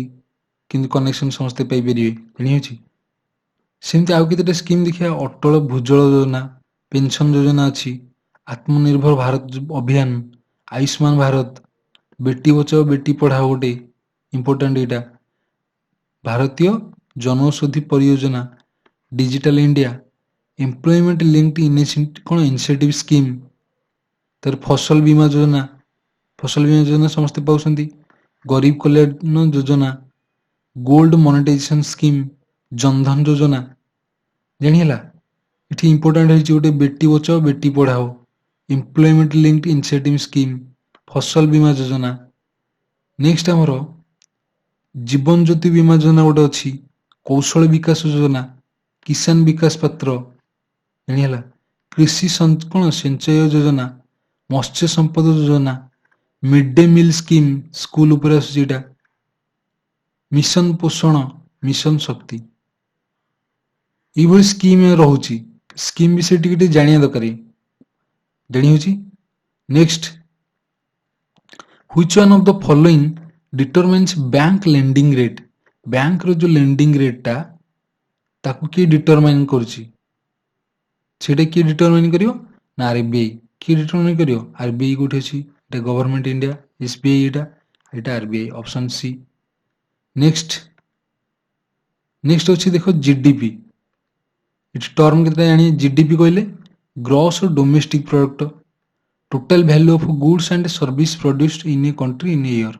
କେମିତି କନେକ୍ସନ ସମସ୍ତେ ପାଇପାରିବେ, ଜାଣିହେଉଛି। ସେମିତି ଆଉ କେତେଟା ସ୍କିମ୍ ଦେଖିବା, ଅଟଳ ଭୂଜଳ ଯୋଜନା, ପେନସନ ଯୋଜନା ଅଛି, ଆତ୍ମନିର୍ଭର ଭାରତ ଅଭିଯାନ, ଆୟୁଷ୍ମାନ ଭାରତ, ବେଟି ବଚାଓ ବେଟି ପଢ଼ାଓ ଗୋଟେ ଇମ୍ପୋର୍ଟାଣ୍ଟ ଏଇଟା, ଭାରତୀୟ ଜନୌଷଧି ପରିଯୋଜନା, ଡିଜିଟାଲ ଇଣ୍ଡିଆ, ଏମ୍ପ୍ଲୟମେଣ୍ଟ ଲିଙ୍କଡ କ'ଣ ଇନିସିଏଟିଭ ସ୍କିମ୍, ତାର ଫସଲ ବୀମା ଯୋଜନା, ଫସଲ ବୀମା ଯୋଜନା ସମସ୍ତେ ପାଉଛନ୍ତି, ଗରିବ Kalyan Yojana, gold monetisation scheme, Jan Dhan ଯୋଜନା, ଜାଣି ହେଲା। ଏଠି ଇମ୍ପୋର୍ଟାଣ୍ଟ ହେଇଛି ଗୋଟେ Beti Bachao Beti Padhao, employment linked initiative scheme, ଫସଲ ବୀମା ଯୋଜନା। ନେକ୍ସଟ ଆମର ଜୀବନ ଜ୍ୟୋତି ବୀମା ଯୋଜନା ଗୋଟେ ଅଛି, କୌଶଳ ବିକାଶ ଯୋଜନା, କିଷାନ ବିକାଶ ପତ୍ର, ଜାଣି ହେଲା। କୃଷି କ'ଣ ସିଞ୍ଚୟ ଯୋଜନା, ମତ୍ସ୍ୟ ସମ୍ପଦ ଯୋଜନା, mid day meal scheme school ଉପରେ ଆସୁଛି ଏଇଟା, ମିଶନ ପୋଷଣ, ମିଶନ ଶକ୍ତି, ଏଇଭଳି ସ୍କିମ୍ ରହୁଛି। ସ୍କିମ୍ ବିଷୟରେ ଟିକେ ଜାଣିବା ଦରକାର, ଜାଣି ହେଉଛି। Next, which one of the following determines bank lending rate, ବ୍ୟାଙ୍କର ଯୋଉ ଲେଣ୍ଡିଂ ରେଟ୍ଟା ତାକୁ କିଏ ଡିଟରମାଇନ୍ କରୁଛି, ସେଇଟା କିଏ ଡିଟରମାଇନ୍ କରିବ ନା ଆରବିଆଇ। କିଏ ଡିଟରମାଇନ୍ କରିବ? ଆରବିଆଇ କୋଉଠି ଅଛି? ଏଟା ଗଭର୍ନମେଣ୍ଟ ଇଣ୍ଡିଆ। ଏସବିଆଇ ଏଟା ଆରବିଆଇ, ଅପସନ୍ ସି। ନେକ୍ସଟ ଅଛି ଦେଖ ଜିଡିପି। ଏଠି ଟର୍ମ କେତେଟା ଜାଣିବେ? ଜିଡିପି କହିଲେ gross domestic product, total value of goods and service produced in a country in a year.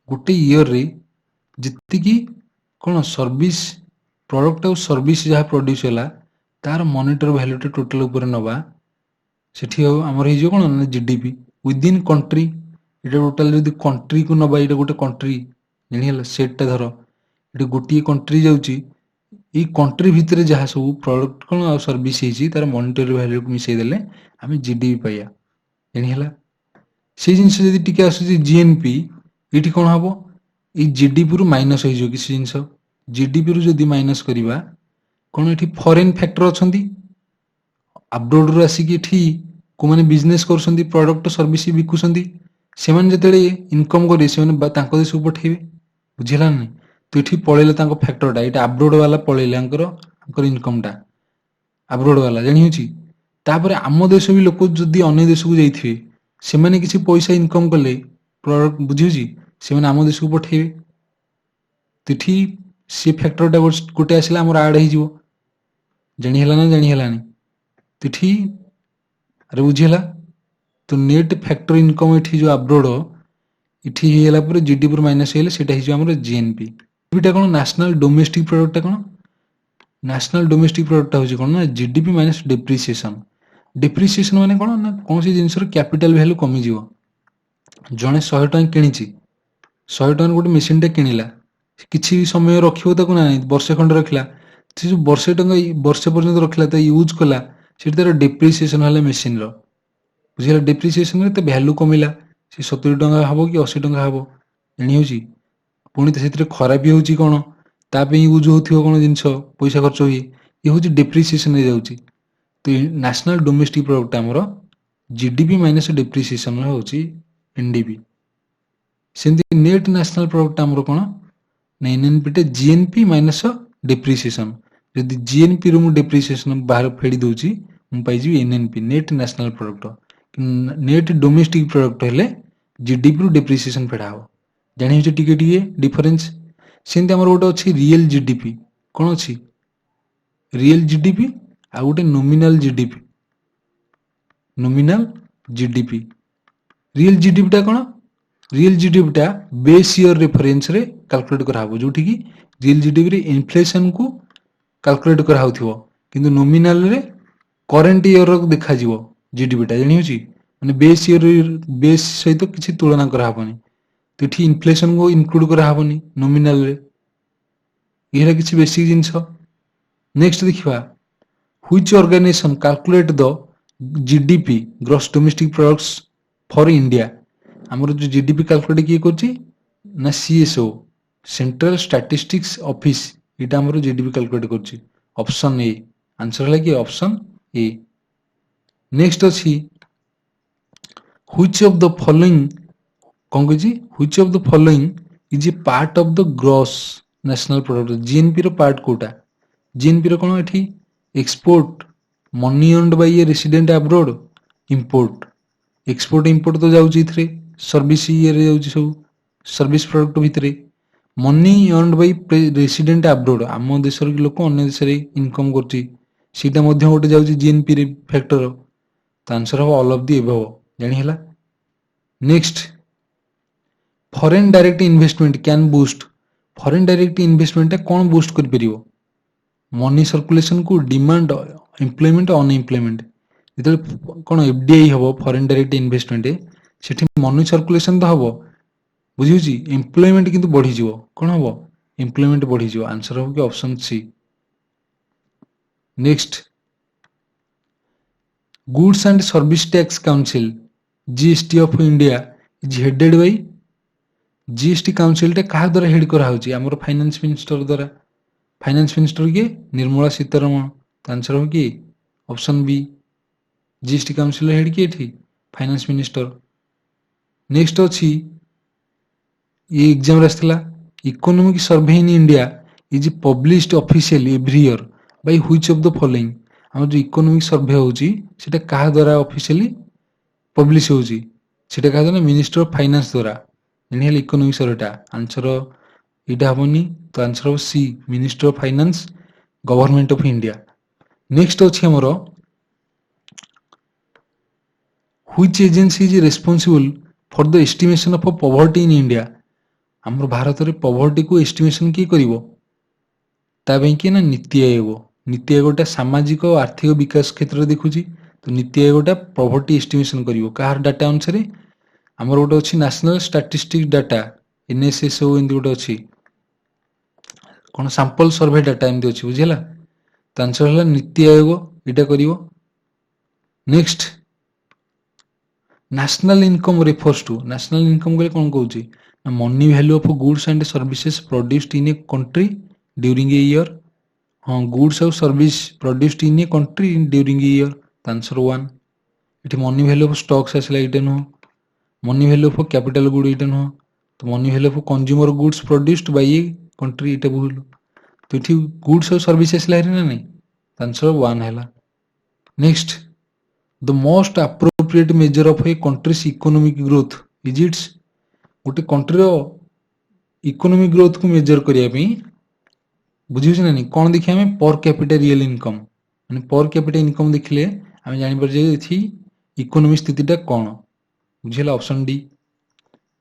ଗୋଟେ ଇୟରରେ ଯେତିକି କ'ଣ ସର୍ଭିସ ପ୍ରଡକ୍ଟ ଆଉ ସର୍ଭିସ ଯାହା ପ୍ରଡ୍ୟୁସ୍ ହେଲା ତାର ମନିଟର ଭ୍ୟାଲୁଟା ଟୋଟାଲ ଉପରେ ନେବା, ସେଠି ଆମର ହେଇଯିବ କ'ଣ ନା ଜିଡିପି। ୱିଦିନ୍ କଣ୍ଟ୍ରି, ଏଇଟା ଟୋଟାଲ ଯଦି କଣ୍ଟ୍ରିକୁ ନେବା, ଏଇଟା ଗୋଟେ କଣ୍ଟ୍ରି ଜାଣିଗଲା, ସେଟ୍ଟା ଧର ଏଠି ଗୋଟିଏ କଣ୍ଟ୍ରି ଯାଉଛି, ଏଇ କଣ୍ଟ୍ରି ଭିତରେ ଯାହା ସବୁ ପ୍ରଡକ୍ଟ କ'ଣ ଆଉ ସର୍ଭିସ ହେଇଛି ତାର ମନିଟରୀ ଭ୍ୟାଲୁକୁ ମିଶାଇ ଦେଲେ ଆମେ ଜିଡିପି ପାଇବା, ଜାଣିହେଲା। ସେଇ ଜିନିଷ ଯଦି ଟିକେ ଆସୁଛି ଜିଏନପି, ଏଇଠି କ'ଣ ହବ? ଏଇ ଜିଡିପିରୁ ମାଇନସ୍ ହେଇଯିବ କିଛି ଜିନିଷ। ଜିଡିପିରୁ ଯଦି ମାଇନସ୍ କରିବା, କ'ଣ ଏଠି ଫରେନ୍ ଫ୍ୟାକ୍ଟର ଅଛନ୍ତି, ଆବ୍ରୋଡରୁ ଆସିକି ଏଠି କୋଉମାନେ ବିଜନେସ୍ କରୁଛନ୍ତି, ପ୍ରଡକ୍ଟ ସର୍ଭିସ ବିକୁଛନ୍ତି, ସେମାନେ ଯେତେବେଳେ ଇନକମ୍ କରିବେ ସେମାନେ ତାଙ୍କ ଦେଶକୁ ପଠେଇବେ, ବୁଝିହେଲା ନା ନାହିଁ? ତ ଏଠି ପଳେଇଲେ ତାଙ୍କ ଫ୍ୟାକ୍ଟରଟା, ଏଇଟା ଆବ୍ରୋଡ ବାଲା ପଳେଇଲେ ତାଙ୍କର ଇନକମଟା ଆବ୍ରୋଡ ବାଲା, ଜାଣି ହେଉଛି। ତାପରେ ଆମ ଦେଶ ବି ଲୋକ ଯଦି ଅନ୍ୟ ଦେଶକୁ ଯାଇଥିବେ, ସେମାନେ କିଛି ପଇସା ଇନକମ୍ କଲେ ପ୍ରଡକ୍ଟ, ବୁଝିହେଉଛି, ସେମାନେ ଆମ ଦେଶକୁ ପଠେଇବେ। ତ ଏଠି ସେ ଫ୍ୟାକ୍ଟରଟା ଗୋଟେ ଆସିଲା ଆମର ଆଡ୍ ହେଇଯିବ, ଜାଣିହେଲା ନା ଜାଣିହେଲାନି? ତ ଏଠି ଆରେ ବୁଝିହେଲା। ତ ନେଟ୍ ଫ୍ୟାକ୍ଟର ଇନକମ୍ ଏଠି ଯୋଉ ଆବ୍ରୋଡ ଏଠି ହେଇଗଲା ପରେ ଜିଡିପିରୁ ମାଇନସ୍ ହେଇଗଲେ ସେଇଟା ହେଇଯିବ ଆମର ଜିଏନପି। ଏଇଟା କ'ଣ ନ୍ୟାସନାଲ ଡୋମେଷ୍ଟିକ୍ ପ୍ରଡକ୍ଟଟା କ'ଣ? ନ୍ୟାସନାଲ ଡୋମେଷ୍ଟିକ୍ ପ୍ରଡକ୍ଟଟା ହେଉଛି କ'ଣ ନା ଜିଡିପି ମାଇନସ୍ ଡେପ୍ରିସିଏସନ୍। ଡେପ୍ରିସିଏସନ୍ ମାନେ କ'ଣ ନା କୌଣସି ଜିନିଷର କ୍ୟାପିଟାଲ ଭ୍ୟାଲୁ କମିଯିବ। ଜଣେ 100 ଟଙ୍କା କିଣିଛି, 100 ଟଙ୍କାର ଗୋଟେ ମେସିନ୍ଟା କିଣିଲା, କିଛି ସମୟ ରଖିବ ତାକୁ ନା ନାହିଁ, ବର୍ଷେ ଖଣ୍ଡେ ରଖିଲା, ସେ ଯେଉଁ ବର୍ଷେ ପର୍ଯ୍ୟନ୍ତ ରଖିଲା, ତା ୟୁଜ୍ କଲା, ସେଠି ତାର ଡେପ୍ରିସିଏସନ୍ ହେଲା ମେସିନ୍ର, ବୁଝିଲା। ଡେପ୍ରିସିଏସନ୍ରେ ତା ଭ୍ୟାଲୁ କମିଲା, ସେ 70 ଟଙ୍କା ହେବ କି 80 ଟଙ୍କା ହେବ, ଜାଣି ହେଉଛି। ପୁଣି ସେଥିରେ ଖରାପ ବି ହେଉଛି କ'ଣ, ତା ପାଇଁ ୟୁଜ୍ ହେଉଥିବ କ'ଣ ଜିନିଷ, ପଇସା ଖର୍ଚ୍ଚ ହୁଏ, ଇଏ ହେଉଛି ଡେପ୍ରିସିଏସନ୍ରେ ଯାଉଛି। ତ ନ୍ୟାସନାଲ ଡୋମେଷ୍ଟିକ୍ ପ୍ରଡକ୍ଟ ଆମର ଜିଡିପି ମାଇନସ୍ ଡେପ୍ରିସିଏସନ୍ ହେଉଛି ଏନଡିପି। ସେମିତି ନେଟ୍ ନ୍ୟାସନାଲ ପ୍ରଡକ୍ଟ ଆମର କ'ଣ ନା ଏନ୍ଏନପିଟା ଜିଏନପି ମାଇନସ୍ ଡେପ୍ରିସିଏସନ୍। ଯଦି ଜିଏନପିରୁ ମୁଁ ଡେପ୍ରିସିଏସନ୍ ବାହାର ଫେଡ଼ି ଦେଉଛି, ମୁଁ ପାଇଯିବି N N P, net national product. Net domestic product ହେଲେ ଜିଡିପିରୁ ଡେପ୍ରିସିଏସନ୍ ଫେଡ଼ା ହେବ, ଜାଣି ହେଉଛି ଟିକେ ଟିକେ ଡିଫରେନ୍ସ। ସେମିତି ଆମର ଗୋଟେ ଅଛି ରିଏଲ୍ ଜିଡିପି। କ'ଣ ଅଛି? ରିଏଲ୍ ଜିଡିପି ଆଉ ଗୋଟେ nominal G D P. Nominal G D P, real ଜିଡିପିଟା କ'ଣ? ରିଏଲ୍ ଜିଡିପିଟା ବେସ୍ ଇୟର ରେଫରେନ୍ସରେ କାଲକୁଲେଟ୍ କରାହେବ, ଯୋଉଠିକି ରିଏଲ୍ ଜିଡିପିରେ ଇନଫ୍ଲେସନକୁ କାଲକୁଲେଟ୍ କରାହେଉଥିବ, କିନ୍ତୁ ନୋମିନାଲରେ କରେଣ୍ଟ ଇୟରକୁ ଦେଖାଯିବ ଜିଡିପିଟା, ଜାଣି ହେଉଛି। ମାନେ ବେସ୍ ସହିତ କିଛି ତୁଳନା କରାହେବନି, ତ ଏଠି ଇନଫ୍ଲେସନକୁ ଇନକ୍ଲୁଡ୍ କରାହେବନି ନୋମିନାଲରେ। ଇଏ ହେଲା କିଛି ବେସିକ୍ ଜିନିଷ। ନେକ୍ସଟ ଦେଖିବା, which organisation calculate the GDP gross domestic products for India. ଆମର ଯୋଉ ଜିଡିପି କାଲକୁଲେଟ୍ କିଏ କରୁଛି ନା ସିଏସ୍ଓ, ସେଣ୍ଟ୍ରାଲ ଷ୍ଟାଟିଷ୍ଟିକ୍ସ ଅଫିସ୍, ଏଇଟା ଆମର ଜିଡିପି କାଲକୁଲେଟ୍ କରୁଛି। ଅପସନ୍ ଏ, ଆନ୍ସର ହେଲା କି ଅପସନ୍ ଏ। ନେକ୍ସଟ ଅଛି ହ୍ୱିଚ୍ ଅଫ୍ ଦ ଫଲୋଇଂ, କ'ଣ କହିଛି? Which of the following is a part of the gross national product. ଜିଏନପିର ପାର୍ଟ କୋଉଟା? ଜିଏନପିର କ'ଣ ଏଠି export, money earned by a resident abroad, import. Export import ତ ଯାଉଛି ଏଥିରେ, ସର୍ଭିସ ଇଏରେ ଯାଉଛି, ସବୁ ସର୍ଭିସ ପ୍ରଡକ୍ଟ ଭିତରେ। Money earned by resident abroad, ଆମ ଦେଶର ଲୋକ ଅନ୍ୟ ଦେଶରେ ଇନକମ୍ କରୁଛି, ସେଇଟା ମଧ୍ୟ ଗୋଟେ ଯାଉଛି ଜିଏନପିରେ ଫ୍ୟାକ୍ଟର। ତ ଆନ୍ସର ହେବ ଅଲ୍ ଅଫ୍ ଦି ଏଭବ, ଜାଣି ହେଲା। Next, foreign direct investment can boost. Foreign direct ଇନଭେଷ୍ଟମେଣ୍ଟଟା କ'ଣ ବୁଷ୍ଟ କରିପାରିବ? ମନି ସର୍କୁଲେସନକୁ, ଡିମାଣ୍ଡ, ଏମ୍ପ୍ଲୟମେଣ୍ଟ, ଅନଏମ୍ପ୍ଲୟମେଣ୍ଟ। ଯେତେବେଳେ କ'ଣ ଏଫଡିଆଇ ହେବ ଫରେନ୍ ଡାଇରେକ୍ଟ ଇନଭେଷ୍ଟମେଣ୍ଟ, ସେଠି ମନି ସର୍କୁଲେସନ ତ ହେବ, ବୁଝିହେଉଛି, ଏମ୍ପ୍ଲୟମେଣ୍ଟ କିନ୍ତୁ ବଢ଼ିଯିବ। କ'ଣ ହେବ? ଏମ୍ପ୍ଲୟମେଣ୍ଟ ବଢ଼ିଯିବ। ଆନ୍ସର ହେବ କି option C. Next, goods and service tax council G S T of India is headed by. G S T କାଉନସିଲଟା କାହା ଦ୍ୱାରା ହେଡ୍ କରାହେଉଛି? ଆମର ଫାଇନାନ୍ସ ମିନିଷ୍ଟର ଦ୍ୱାରା। ଫାଇନାନ୍ସ ମିନିଷ୍ଟର କିଏ? ନିର୍ମଳା ସୀତାରମଣ। ତ ଆନ୍ସର ହେବ କି ଅପସନ୍ ବି। ଜିଏସଟି କାଉନସିଲର ହେଡ୍ କିଏ ଏଠି? Finance minister. ନେକ୍ସଟ ଅଛି, ଏ ଏକ୍ଜାମରେ ଆସିଥିଲା, economic survey in India is published officially every year by which of the following. ଆମର ଯୋଉ ଇକୋନୋମିକ ସର୍ଭେ ହେଉଛି ସେଟା କାହା ଦ୍ୱାରା ଅଫିସିଆଲି ପବ୍ଲିଶ ହେଉଛି ସେଇଟା କାହା ଦ୍ୱାରା ମିନିଷ୍ଟ୍ରି ଅଫ୍ ଫାଇନାନ୍ସ ଦ୍ୱାରା ଜାଣିହେଲେ ଇକୋନୋମିକ୍ସର ଏଇଟା ଆନ୍ସର ଏଇଟା ହେବନି ତ ଆନ୍ସର ହେବ C ministry of finance government of India. Next ଅଛି ଆମର which agency is responsible for the estimation of poverty in India? ଆମର ଭାରତରେ ପଭର୍ଟି କୁ ଏଷ୍ଟିମେସନ କିଏ କରିବ ତା ପାଇଁ କି ନା ନୀତି ଆୟୋଗ। ନୀତି ଆୟୋଗଟା ସାମାଜିକ ଓ ଆର୍ଥିକ ବିକାଶ କ୍ଷେତ୍ରରେ ଦେଖୁଛି ତ ନୀତି ଆୟୋଗଟା ପଭର୍ଟି ଏଷ୍ଟିମେସନ କରିବ କାହାର ଡାଟା ଅନୁସାରେ ଆମର ଗୋଟେ ଅଛି ନ୍ୟାସନାଲ ଷ୍ଟାଟିଷ୍ଟିକ୍ସ ଡାଟା NSSO ଏମିତି ଗୋଟେ ଅଛି କ'ଣ ସାମ୍ପଲ ସର୍ଭେ ଡାଟା ଏମିତି ଅଛି ବୁଝିଲା ତ ଆନ୍ସର ହେଲା ନୀତି ଆୟୋଗ ଏଇଟା କରିବ। Next national income refers two national income କହିଲେ କ'ଣ କହୁଛି ନା money value of goods and services produced in a country during A year. ହଁ ଗୁଡ୍ସ ଆଉ service produced in a country during A year ତ ଆନ୍ସର 1। ଏଠି ମନି ଭ୍ୟାଲ୍ୟୁ ଅଫ୍ ଷ୍ଟକ୍ସ ଆସିଲା ଏଇଟା ନୁହଁ money value of capital good ଏଇଟା ନୁହଁ ତ money value of consumer goods produced Bai A country ଏଇଟା ଭୁଲ ତ ଏଠି ଗୁଡ୍ସ ଆଉ ସର୍ଭିସ ଆସିଲା ହେରି ନା ନାଇଁ ତ ଆନ୍ସର 1 ହେଲା। Next the most appropriate measure of a country's economic growth is its ଗୋଟେ କଣ୍ଟ୍ରିର ଇକୋନୋମିକ ଗ୍ରୋଥକୁ ମେଜର କରିବା ପାଇଁ ବୁଝିହେଉଛି ନା ନାଇଁ କ'ଣ ଦେଖିବା ଆମେ ପର କ୍ୟାପିଟା ରିଏଲ ଇନକମ୍ ମାନେ ପର କ୍ୟାପିଟା ଇନକମ୍ ଦେଖିଲେ ଆମେ ଜାଣିପାରୁଛେ ଯେ ଏଠି ଇକୋନୋମି ସ୍ଥିତିଟା କ'ଣ ବୁଝିହେଲା ଅପସନ୍ ଡି।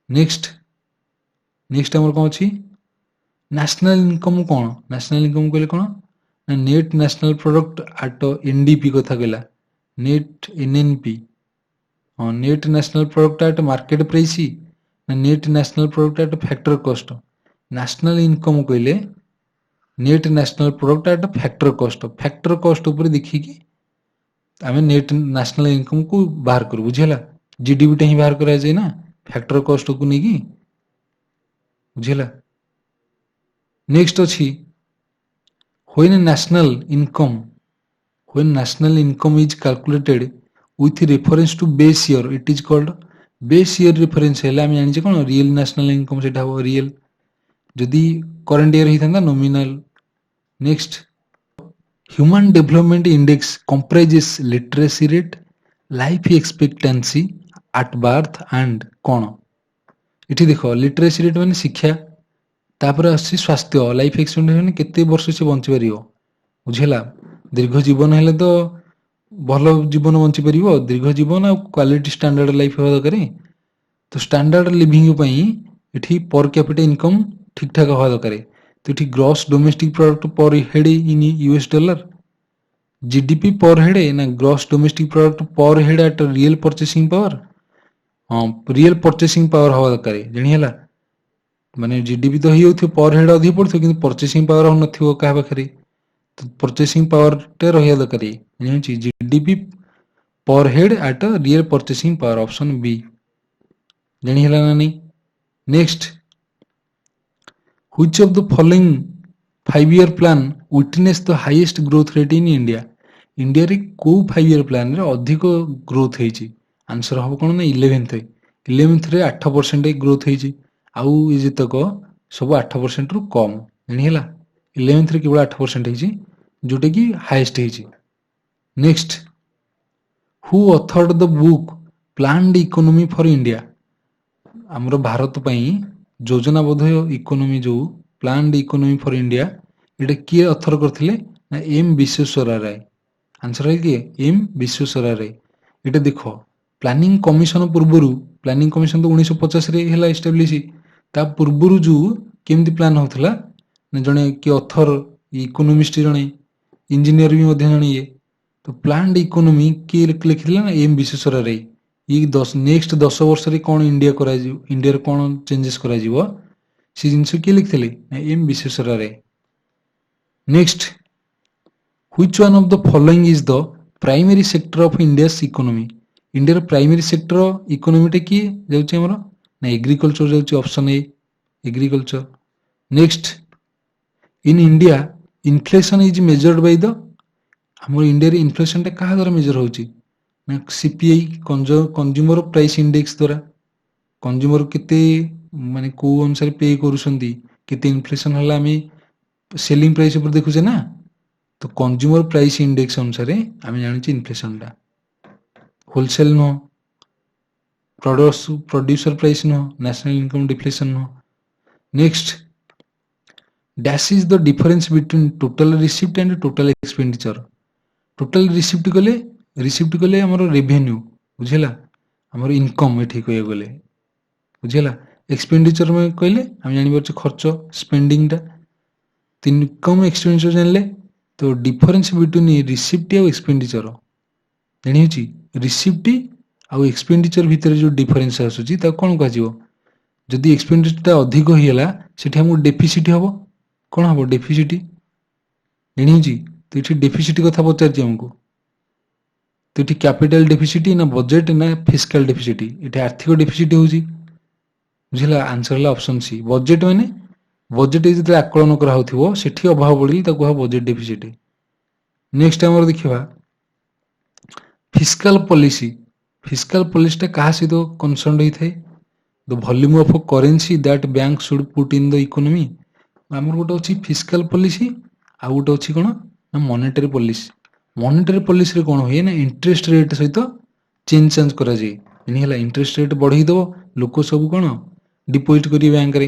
ନେକ୍ସଟ ଆମର କ'ଣ ଅଛି ନ୍ୟାସନାଲ ଇନକମ୍ କ'ଣ ନ୍ୟାସନାଲ ଇନକମ୍ କହିଲେ କ'ଣ ନା net national product at NDP କଥା କହିଲା नेट NNP हाँ net national product at market price ना net national product at factor cost national income कहले net national product at factor cost ऊपर देखिकी आम नेट नेशनल इनकम को बाहर करूँ बुझेगा GDP टा ही बाहर करा जाए ना फैक्टर कॉस्ट को नहीं बुझेगा। नेक्स्ट अच्छी when national income when national income is calculated with reference to base year it is called base year reference है हम जानी कौन real national income से real जदि current year ही था nominal। next human development index comprises literacy rate life expectancy at birth and कौन इठी देखो literacy rate माने शिक्षा तापर आसी स्वास्थ्य लाइफ एक्सपेक्टेंसी माने केते वर्ष से बंची परियो बुझेला दीर्घ जीवन हेले तो भल जीवन बंची पार दीर्घ जीवन आ क्वालिटी स्टैंडर्ड लाइफ हवा दरकार तो स्टैंडर्ड लिविंग इठी पर कैपिटा इनकम ठीक ठाक हवा दरकार तो इठी ग्रॉस डोमेस्टिक प्रोडक्ट पर head in US dollar GDP पर हेड ना ग्रॉस डोमेस्टिक प्रोडक्ट पर head at real purchasing power हाँ रियल परचेसिंग पावर हवा दरकार जानी माने GDP तो ही पर हेड अधिक पड़ो कि परचेसिंग पावर हो नथिबो का पाखरे तो परचेसिंग पावर टे रहिया दरकार GDP पर head at real purchasing power option B जानी हला ना नहीं। Next which of the following 5 year plan witness the highest growth rate in India India रे को 5 year प्लान रे अधिक ग्रोथ हेची आंसर हम कोन ना 11th रे 8% ग्रोथ हेची आउ ए जतक सब 8% रु कम जानी हला 11th रे केवल 8% हेची जोटे की हाईएस्ट हेची। Next who authored the book planned economy for India हमर भारत पई योजनाबद्ध इकोनॉमी जो प्लान्ड इकोनॉमी फॉर इंडिया एटा किए ऑथर करथिले ना M विश्वेश्वरैया राय आंसर है किए M विश्वेश्वरैया राय एटा देखो प्लानिंग कमिशन पूर्वरु प्लानिंग कमिशन तो 1950 रे हला एस्टैब्लिश ता पूर्वरु जो केमती प्लान होथला ना जने कि ऑथर इकोनॉमिस्ट जने इंजीनियर भी मध्य जने ये तो प्लान्ड इकोनॉमी के लिखिथिला ना M विश्वेश्वरैया राय ये 10 नेक्स्ट 10 वर्ष रे कोन इंडिया करा जिवो इंडिया रे कोन चेंजेस करा जिवो सी जिंस के लिखथिले ना M विश्वेश्वरैया राय। Next which one of the following is the primary sector of India's economy India primary sector economy टे की जाउची हमरो ना एग्रीकल्चर जाउची option A agriculture. Next in India inflation is measured by the हमर इंडिया रे inflation टा कहा द्वारा मेजर होची ना CPI कंज्यूमर प्राइस इंडेक्स द्वारा कंज्यूमर केते माने को अनुसार पे करूसंती केते इन्फ्लेशन हला हमें सेलिंग प्राइस ऊपर देखुचे ना तो कंज्यूमर प्राइस इंडेक्स अनुसार आम जानी इन्फ्लेशन टा होलसेल नो प्रोड्यूसर प्राइस नुह, नेशनल इनकम डिफ्लेशन नुह। Next, dash is the difference between total receipt and total expenditure. Total receipt कले हमर रेवेन्यू बुझेला, हमर इनकम एठी कहय गले बुझेला। एक्सपेंडिचर में कहले हम जानि परछ खर्च स्पेंडिंग टा। इनकम एक्सपेंडिचर जानले तो डिफरेंस बिटवीन रिसिप्ट और एक्सपेंडिचर जानि होची। रिसिप्ट आउ एक्सपेंडिचर भितर जो डिफरेंस आसुची ता कोन कहजिवो, जदि एक्सपेंडिचर टा अधिक होइला सेठी हमको डेफिसिट हबो। कोन हबो डेफिसिट जानि होची। तो एठी डेफिसिट कथा पचारछि हमको, तो ये कैपिटल डेफिसिट ना बजेट ना फिस्कल डेफिसिट, ये आर्थिक डेफिसिट होची बुझला। आंसर है ऑप्शन सी बजेट। माने बजेट जो आकलन कराउथिबो सेठी अभाव पड़िल ताको हा बजेट डेफिसिट। नेक्स्ट हमर देखिबा फिस्कल पॉलिसी। फिस्कल पॉलिसी टा कहा सहित कंसर्न होई थाए, the volume of currency that bank should put in the economy. हमर गोटे अछि फिस्कल पॉलिसी आ गोटे अछि कोन ना मॉनेटरी पॉलिसी। मॉनेटरी पॉलिसी रे कोन होय ना इंटरेस्ट रेट सहित चेंज करा जाय। यानी हला इंटरेस्ट रेट बढ़ाई दबो, लोक सब कोन डिपॉजिट करी बैंक रे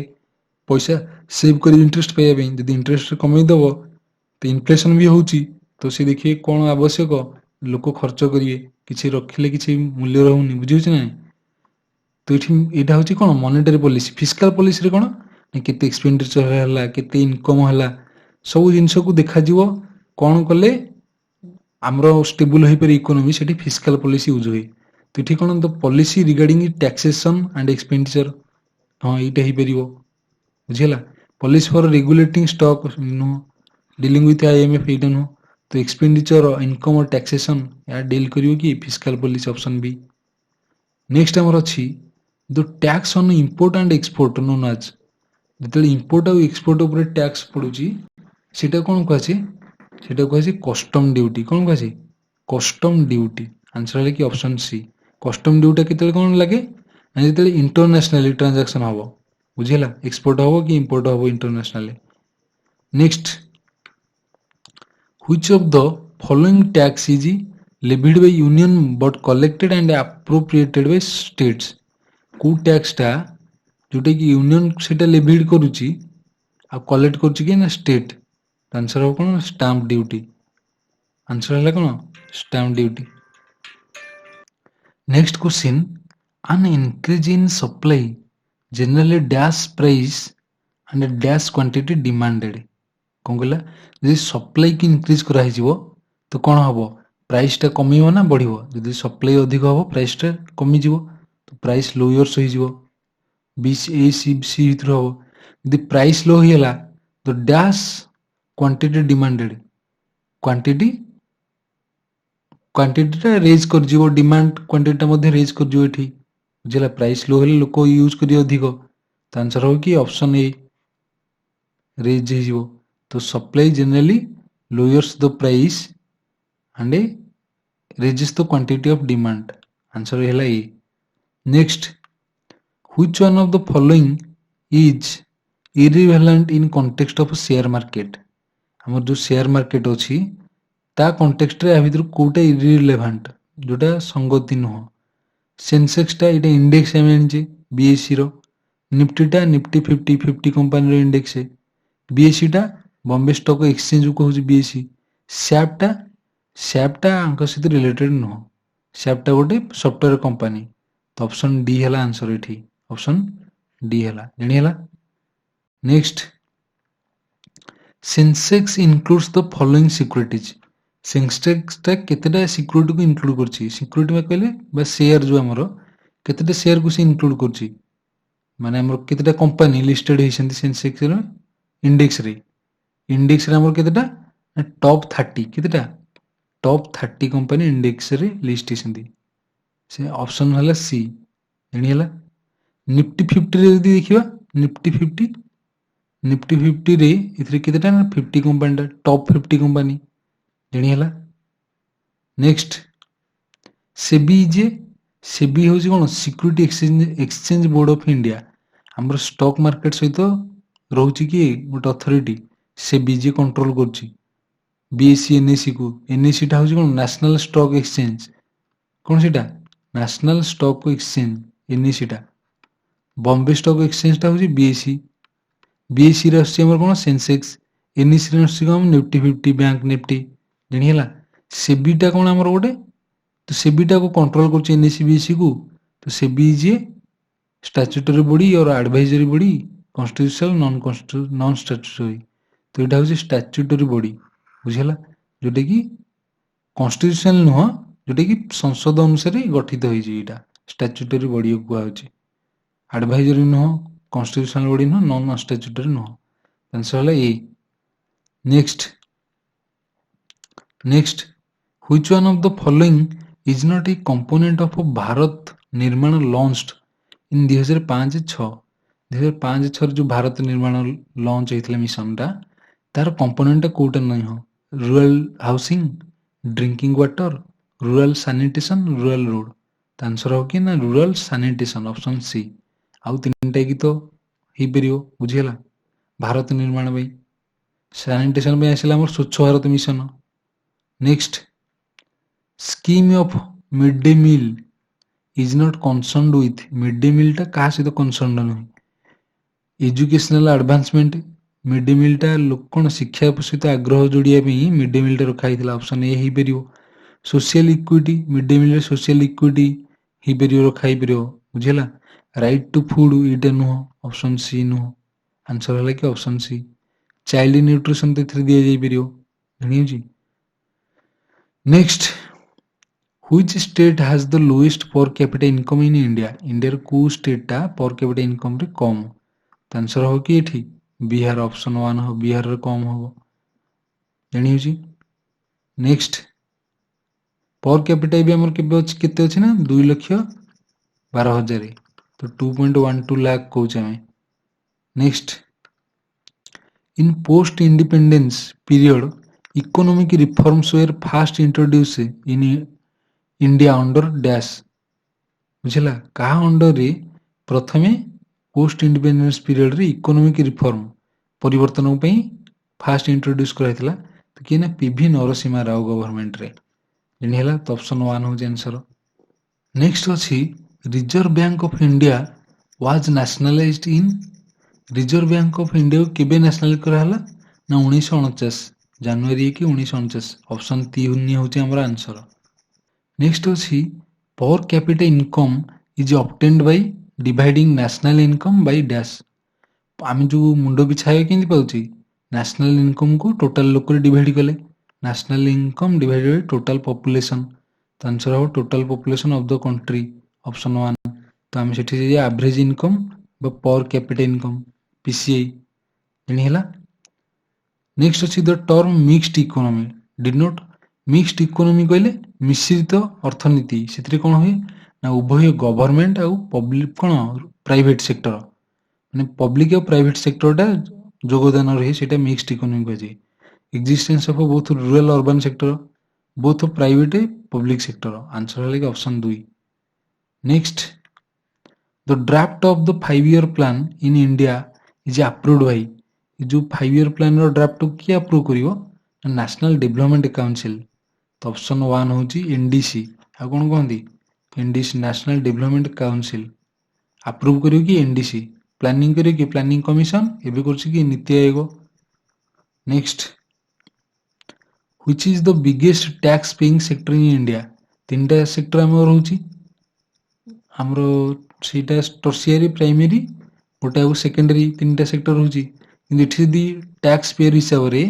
पैसा सेव करी इंटरेस्ट पाइबा ପାଇଁ। जदि इंटरेस्ट कमै दबो तो इन्फ्लेशन भी होची, तो से देखिए कोन आवश्यक लोक खर्च करिए, किछि रखिले किछि मूल्य रहउनी बुझियो छै ना। तो एटा होची कोन मॉनेटरी पॉलिसी। फिस्कल पॉलिसी रे कोन केते एक्सपेंडिचर हला, केते इनकम हला, सब जिंस को देखा जीवो कोन कले हमरो स्टेबल होई पर इकोनॉमी, सेठी फिस्कल पॉलिसी यूज होई। तो एठी कोन the policy regarding taxation and expenditure, हाँ एटा ही परिबो बुझिला। पॉलिसी फॉर रेगुलेटिंग स्टॉक नो, डीलिंग विथ आईएमएफ एटा नो। तो एक्सपेंडिचर इनकम और टैक्सेशन या डील करियो कि fiscal policy, option B. Next हमर अछि the tax on import and export known as. जतले इंपोर्ट और एक्सपोर्ट ऊपर टैक्स पडुची सेटा कोन कहछि, सेटा कहछि कस्टम ड्यूटी। कोन कहछि कस्टम ड्यूटी। आंसर है कि ऑप्शन सी। कस्टम ड्यूटी केतले कोन लागे ना जतले इंटरनेशनली ट्रांजैक्शन हबो बुझिला, एक्सपोर्ट हबो कि इंपोर्ट हबो internationally. Next, which of the following tax is levied by union but collected and appropriated by states। को टैक्स टा जोटा कि यूनियन सेटा लेविड करूची आ कलेक्ट करूची कि ना स्टेट। आंसर हो कोन स्टैंप ड्यूटी। आंसर है कोन stamp duty. Next question, an increase in supply generally dash price and dash quantity demanded। कौन कहला यदि सप्लाई की इंक्रीज कराई जीवो तो कौन हबो प्राइस टा कमिवो ना बढ़िवो। यदि सप्लाई अधिक हबो प्राइस टा कमी जीवो, तो प्राइस लोअर्स होई जीवो। बी ए सी भितर हबो। यदि प्राइस लो हिला तो डैश क्वांटिटी डिमांडेड, क्वांटिटी टा रेज कर जीवो, डिमांड क्वांटिटी टा मध्ये रेज कर जीवो। एठी बुझला प्राइस लो हेले लोक यूज करी अधिक, तो आंसर हो कि ऑप्शन ए रेज हे जीवो। तो supply generally lowers the price and raises the quantity of demand। Answer है A. Next, which one of the following is irrelevant in context of share market. हमर जो शेयर मार्केट अछि ता context रे आ भितर कोटा इररिलेवेंट जोटा संगति नुह। सेंसेक्स टा एटा इंडेक्स हम जानिचे बीएससी रो, निफ्टी टा निफ्टी 50 कंपनी रो इंडेक्स है, बीएससी टा बॉम्बे स्टॉक एक्सचेंज को कहूँ बीएससी। सैप टा आंक सहित रिलेटेड नुह, सैप टा गोटे सॉफ्टवेयर कंपनी। तो ऑप्शन डी है आंसर एठी, ऑप्शन डी है जानी है। Next, Sensex includes the following securities. Sensex टा केतेटा सिक्योरिटी को इंक्लूड करछि। सिक्योरिटी में कहले बा शेयर जो हमरो केतेटा शेयर को से इंक्लूड करछि, माने हमरो केतेटा company listed होइसंती Sensex row index रे। इंडेक्स रे हमर केतेटा टॉप 30 केतेटा टॉप 30 कंपनी इंडेक्स रे लिस्ट होइसंती। से ऑप्शन हला सी जानी हला। निफ्टी 50 रे यदि देखिबा निफ्टी 50 रे इथरे केतेटा 50 कंपनी टॉप 50 कंपनी जानी हला। नेक्स्ट, सेबी होची कोन security exchange board of India. हमर स्टॉक मार्केट सहित रहउची कि गोटे अथॉरिटी सेबी जे कंट्रोल करची बीएससी एनएससी को। एनएससी टा होची कोन नेशनल स्टॉक एक्सचेंज, कोन सेटा नेशनल स्टॉक एक्सचेंज NSE टा बॉम्बे स्टॉक एक्सचेंज टा होची BSE BSE रे आसी हमर कोन सेंसेक्स NSE रे आसी कोन निफ्टी 50 बैंक निफ्टी जणी हला सेबी टा कोन हमर गोटे तो सेबी टा को कंट्रोल करछ NSE BSE को तो सेबी जे स्टैट्यूटरी बॉडी और advisory body constitutional non statutory तो एटा होची स्टैट्यूटरी बॉडी बुझिला जोटे की कॉन्स्टिट्यूशनल नुह जोटे की संसद अनुसार गठित होई जे एटा स्टैट्यूटरी बॉडी को होची एडवाइजरी नुह कॉन्स्टिट्यूशनल बॉडी नुह नॉन स्टैट्यूटरी नुह आंसर हला A next which one of the following is not a component of Bharat Nirman launched इन 2005-6 2005-6 जो भारत निर्माण लॉन्च होता मिशन टा तार कंपोनेंट कोटा नहीं हो rural housing drinking water rural sanitation rural road answer हो कि ना रूरल सैनिटेशन ऑप्शन सी आउ तीनटा की तो ही परियो बुझिला भारत निर्माण भाई सैनिटेशन में आसिला हमर Swachh Bharat mission next scheme of mid day meal is not concerned with mid day meal टा का सहित कनसर्न्ड नहीं educational advancement mid day meal टा लोक कौन शिक्षा सहित आग्रह जोड़िया मिड डे मील टा रखा ऑप्शन ए ही परियो social equity mid day meal social equity ही परियो रखा ही परियो बुझिला राइट टू फूड इटा नुह ऑप्शन सी नुह आंसर हला कि ऑप्शन सी चाइल्ड न्यूट्रिशन तो एथरे दिया जाई परियो जानि जी next which state has the lowest per capita income in India India को स्टेट टा पर कैपिटा इनकम रे कम आंसर हो कि एठी बिहार ऑप्शन 1 हो बिहार रे कम हो जानि जी नेक्स्ट पर कैपिटा भी हमर केबे अछि केते अछि ना 2,12,000 तो 2.12 लाख कहूँ हमें next in post independence period economic reforms were fast introduce in India under dash बुझला कहा अंडर रे प्रथमे पोस्ट इंडिपेंडेंस पीरियड रे इकोनॉमिक रिफॉर्म परिवर्तन पई फास्ट इंट्रोड्यूस कराइतला तो कि ना पीवी नरसिम्हा राव गवर्नमेंट रे जनी हला तो ऑप्शन 1 हो आंसर नेक्स्ट अछि reserve bank of India was nationalised in reserve bank of India को केबे नेशनलाइज करा हला ना 1949 जनवरी कि 1949 ऑप्शन 3 होची हमर आंसर नेक्स्ट अछि पर capita income is obtained by dividing national income by dash आम जो मुंड बिछाए केंति पाउची नेशनल इनकम को टोटल लोक रे डिवाइड कले national income divided by total population तो आंसर हो total population of the country option 1 तो आम सेठी जे एवरेज इनकम बा पर कैपिटा इनकम PCI जणी हला नेक्स्ट अछि the term mixed economy denote mixed economy कहले मिश्रित अर्थनीति से कौन हुए ना उभय गवर्नमेंट आउ पब्लिक कौन प्राइवेट सेक्टर माने पब्लिक और प्राइवेट सेक्टर टा योगदान रही सेटा मिक्स्ड इकोनॉमी कहे existence of both rural urban sector both private public sector answer है option 2 next the draft of the 5-year plan in India is approved by जो 5-year plan रो draft को किए अप्रूव करिवो नेशनल डेवलपमेंट काउंसिल तो option 1 होची NDC आ कोन कहंदी NDC national development council approve करियो कि NDC प्लानिंग करियो कि प्लानिंग कमीशन एबे करछि कि NITI Aayog next which is the biggest tax paying sector in India तीनटा सेक्टर हम रहउची हमरो सीटा टर्शियरी प्राइमरी गोटा सेकेंडरी तीनटा सेक्टर रहउची किंतु एठी दी टैक्स पेयर हिसाब रे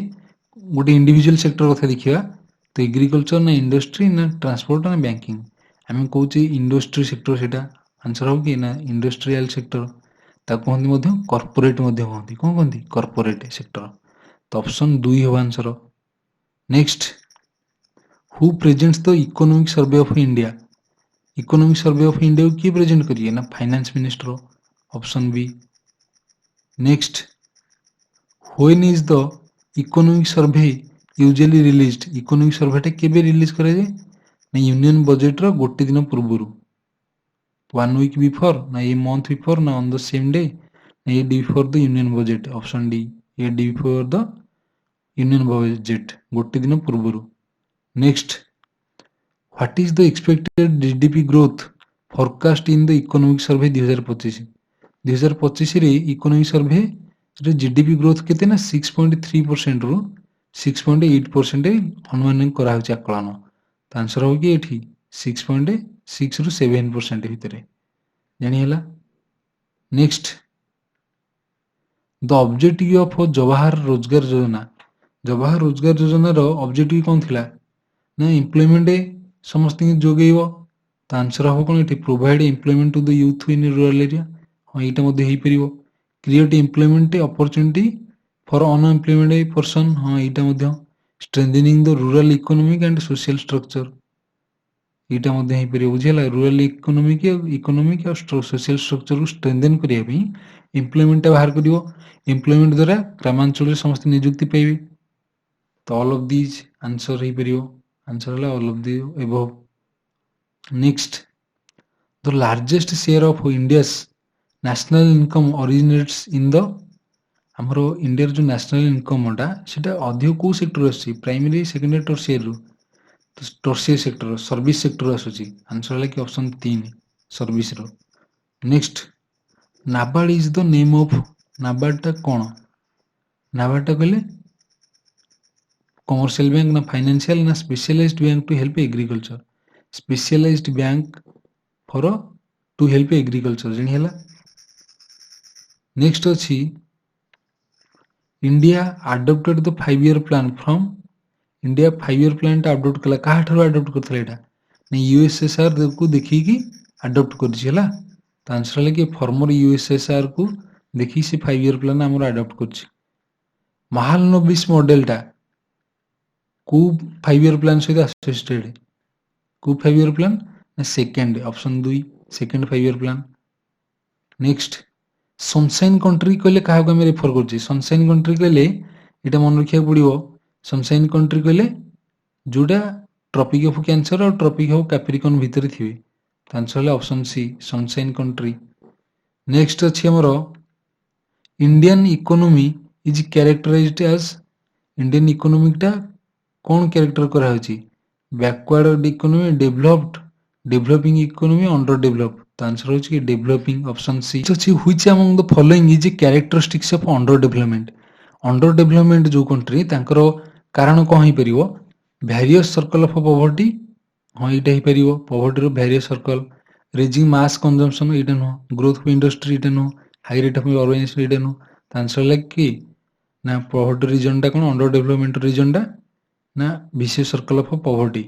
गोटे इंडिविजुअल सेक्टर कथा देखिबा तो एग्रीकल्चर ना इंडस्ट्री ना ट्रांसपोर्ट ना बैंकिंग आम कहे इंडस्ट्री सेक्टर से आंसर हो कि ना इंडस्ट्रियल सेक्टर कहते कॉर्पोरेट कहते कौन कहते कॉर्पोरेट सेक्टर तो ऑप्शन 2 हो answer next who presents the economic survey of India economic survey of India को किए प्रेजेंट करिए ना finance minister option B next when is the economic survey usually released economic सर्वेटा केबे रिलीज करा जाए ना यूनियन बजेट रो गोटे दिन पूर्व 1 वीक बिफोर ना ए मंथ बिफोर ना ऑन द सेम डे ना a before the union budget option D a before the union budget गोटे दिन पूर्व next what is the expected GDP growth forecast in the economic survey 2025 2025 economic survey ରେ GDP growth କେତେ ନା 6.3% ରୁ 6.8% ଅନୁମାନ କରାହେଉଛି ଆକଳନ। ତ ଆନ୍ସର ହବ କି ଏଠି 6.6 ରୁ 7% ଭିତରେ ଜାଣିହେଲା। Next the objective of Jawahar Rozgar Yojana. Jawahar ରୋଜଗାର ଯୋଜନାର ଅବଜେକ୍ଟିଭ କ'ଣ ଥିଲା ନା ଏମ୍ପ୍ଲୟମେଣ୍ଟ ସମସ୍ତଙ୍କୁ ଯୋଗେଇବ। ତ ଆନ୍ସର ହବ କ'ଣ ଏଠି provide employment to the youth in rural area. ହଁ ଏଇଟା ମଧ୍ୟ ହେଇପାରିବ। Create employment opportunity for unemployment person. ହଁ ଏଇଟା ମଧ୍ୟ। Strengthening the rural economic and social structure ଏଇଟା ମଧ୍ୟ ହେଇପାରିବ। ବୁଝିହେଲା। ରୁରାଲ ଇକୋନୋମିକ୍ ଆଉ ସୋସିଆଲ ଷ୍ଟ୍ରକ୍ଚରକୁ ଷ୍ଟ୍ରେନ୍ଥେନ୍ କରିବା ପାଇଁ ଏମ୍ପ୍ଲୟମେଣ୍ଟଟା ବାହାର କରିବ। ଏମ୍ପ୍ଲୟମେଣ୍ଟ ଦ୍ୱାରା ଗ୍ରାମାଞ୍ଚଳରେ ସମସ୍ତେ ନିଯୁକ୍ତି ପାଇବେ। ତ ଅଲ୍ ଅଫ୍ ଦିଜ୍ ଆନ୍ସର ହେଇପାରିବ। ଆନ୍ସର ହେଲା all of the above. Next the largest share of India's national income originates in the ଆମର ଇଣ୍ଡିଆର ଯେଉଁ ନ୍ୟାସନାଲ ଇନକମ୍ଟା ସେଟା ଅଧିକ କେଉଁ ସେକ୍ଟର ଆସୁଛି ପ୍ରାଇମେରୀ ସେକେଣ୍ଡାରୀ ଟର୍ସିୟରରୁ ଟର୍ସିୟର ସେକ୍ଟର ସର୍ଭିସ ସେକ୍ଟର ଆସୁଛି। ଆନ୍ସର ହେଲା କି ଅପସନ୍ 3 ସର୍ଭିସର। Next NABARD is the name of ନାବାର୍ଡଟା କ'ଣ? ନାବାର୍ଡଟା କହିଲେ କମର୍ସିଆଲ ବ୍ୟାଙ୍କ ନା ଫାଇନାନ୍ସିଆଲ ନା specialised bank to help agriculture. Specialised bank for to help agriculture ଜାଣି ହେଲା। ନେକ୍ସଟ ଅଛି India adopted the 5 year plan from India 5 year ପ୍ଲାନ୍ଟା ଆଡପ୍ଟ କଲା। କାହାଠାରୁ ଆଡପ୍ଟ କରିଥିଲା ଏଇଟା ନା ୟୁଏସଏସଆର କୁ ଦେଖିକି ଆଡପ୍ଟ କରିଛି ହେଲା। ତ ଆନ୍ସର ହେଲା କି ଫର୍ମର ୟୁଏସଏସଆର କୁ ଦେଖିକି ସେ 5 year ପ୍ଲାନ୍ ଆମର ଆଡପ୍ଟ କରିଛି। ମହାଲନୋବିସ ମଡେଲଟା କୋଉ 5 year ପ୍ଲାନ୍ ସହିତ ଆସୋସିଏଟେଡ? କୋଉ 5 year ପ୍ଲାନ୍ ନା second option 2 second 5 year plan. Next sunshine country କହିଲେ କାହାକୁ ଆମେ ରେଫର କରୁଛେ? ସନସାଇନ୍ କଣ୍ଟ୍ରି କହିଲେ ଏଇଟା ମନେ ରଖିବାକୁ ପଡ଼ିବ। ସନସାଇନ୍ କଣ୍ଟ୍ରି କହିଲେ ଯୋଉଟା ଟ୍ରପିକ୍ ଅଫ୍ କ୍ୟାନ୍ସର ଆଉ ଟ୍ରପିକ୍ ଅଫ୍ କାପ୍ରିକନ୍ ଭିତରେ ଥିବେ। ତ ଆନ୍ସର ହେଲା option C sunshine country. Next ଅଛି ଆମର Indian economy is characterised as Indian ଇକୋନୋମିକଟା କ'ଣ କ୍ୟାରେକ୍ଟର କରାହେଉଛି? Backward economy, developed, developing economy, under develop. ତ ଆନ୍ସର ହେଉଛି କି ଡେଭଲପିଂ ଅପସନ୍ ସି ଅଛି। Which among the following is a characteristics of under development. Under development ଯେଉଁ କଣ୍ଟ୍ରି ତାଙ୍କର କାରଣ କ'ଣ ହେଇପାରିବ? Various circle of poverty. ହଁ ଏଇଟା ହେଇପାରିବ। ପଭର୍ଟିର ଭ୍ୟାରିୟସ୍ ସର୍କଲ। ରେଜିଂ ମାସ୍ କନଜମ୍ପସନ୍ ଏଇଟା ନୁହଁ। ଗ୍ରୋଥ ଅଫ୍ ଇଣ୍ଡଷ୍ଟ୍ରି ଏଇଟା ନୁହଁ। ହାଇ ରେଟ୍ ଅଫ୍ ଅର୍ଗାନାଇଜେସନ୍ ଏଇଟା ନୁହଁ। ତ ଆନ୍ସର ହେଲା କି ନା ପଭର୍ଟି ରିଜନଟା କ'ଣ ଅଣ୍ଡର ଡେଭଲପମେଣ୍ଟ ରିଜନଟା ନା vicious circle of poverty.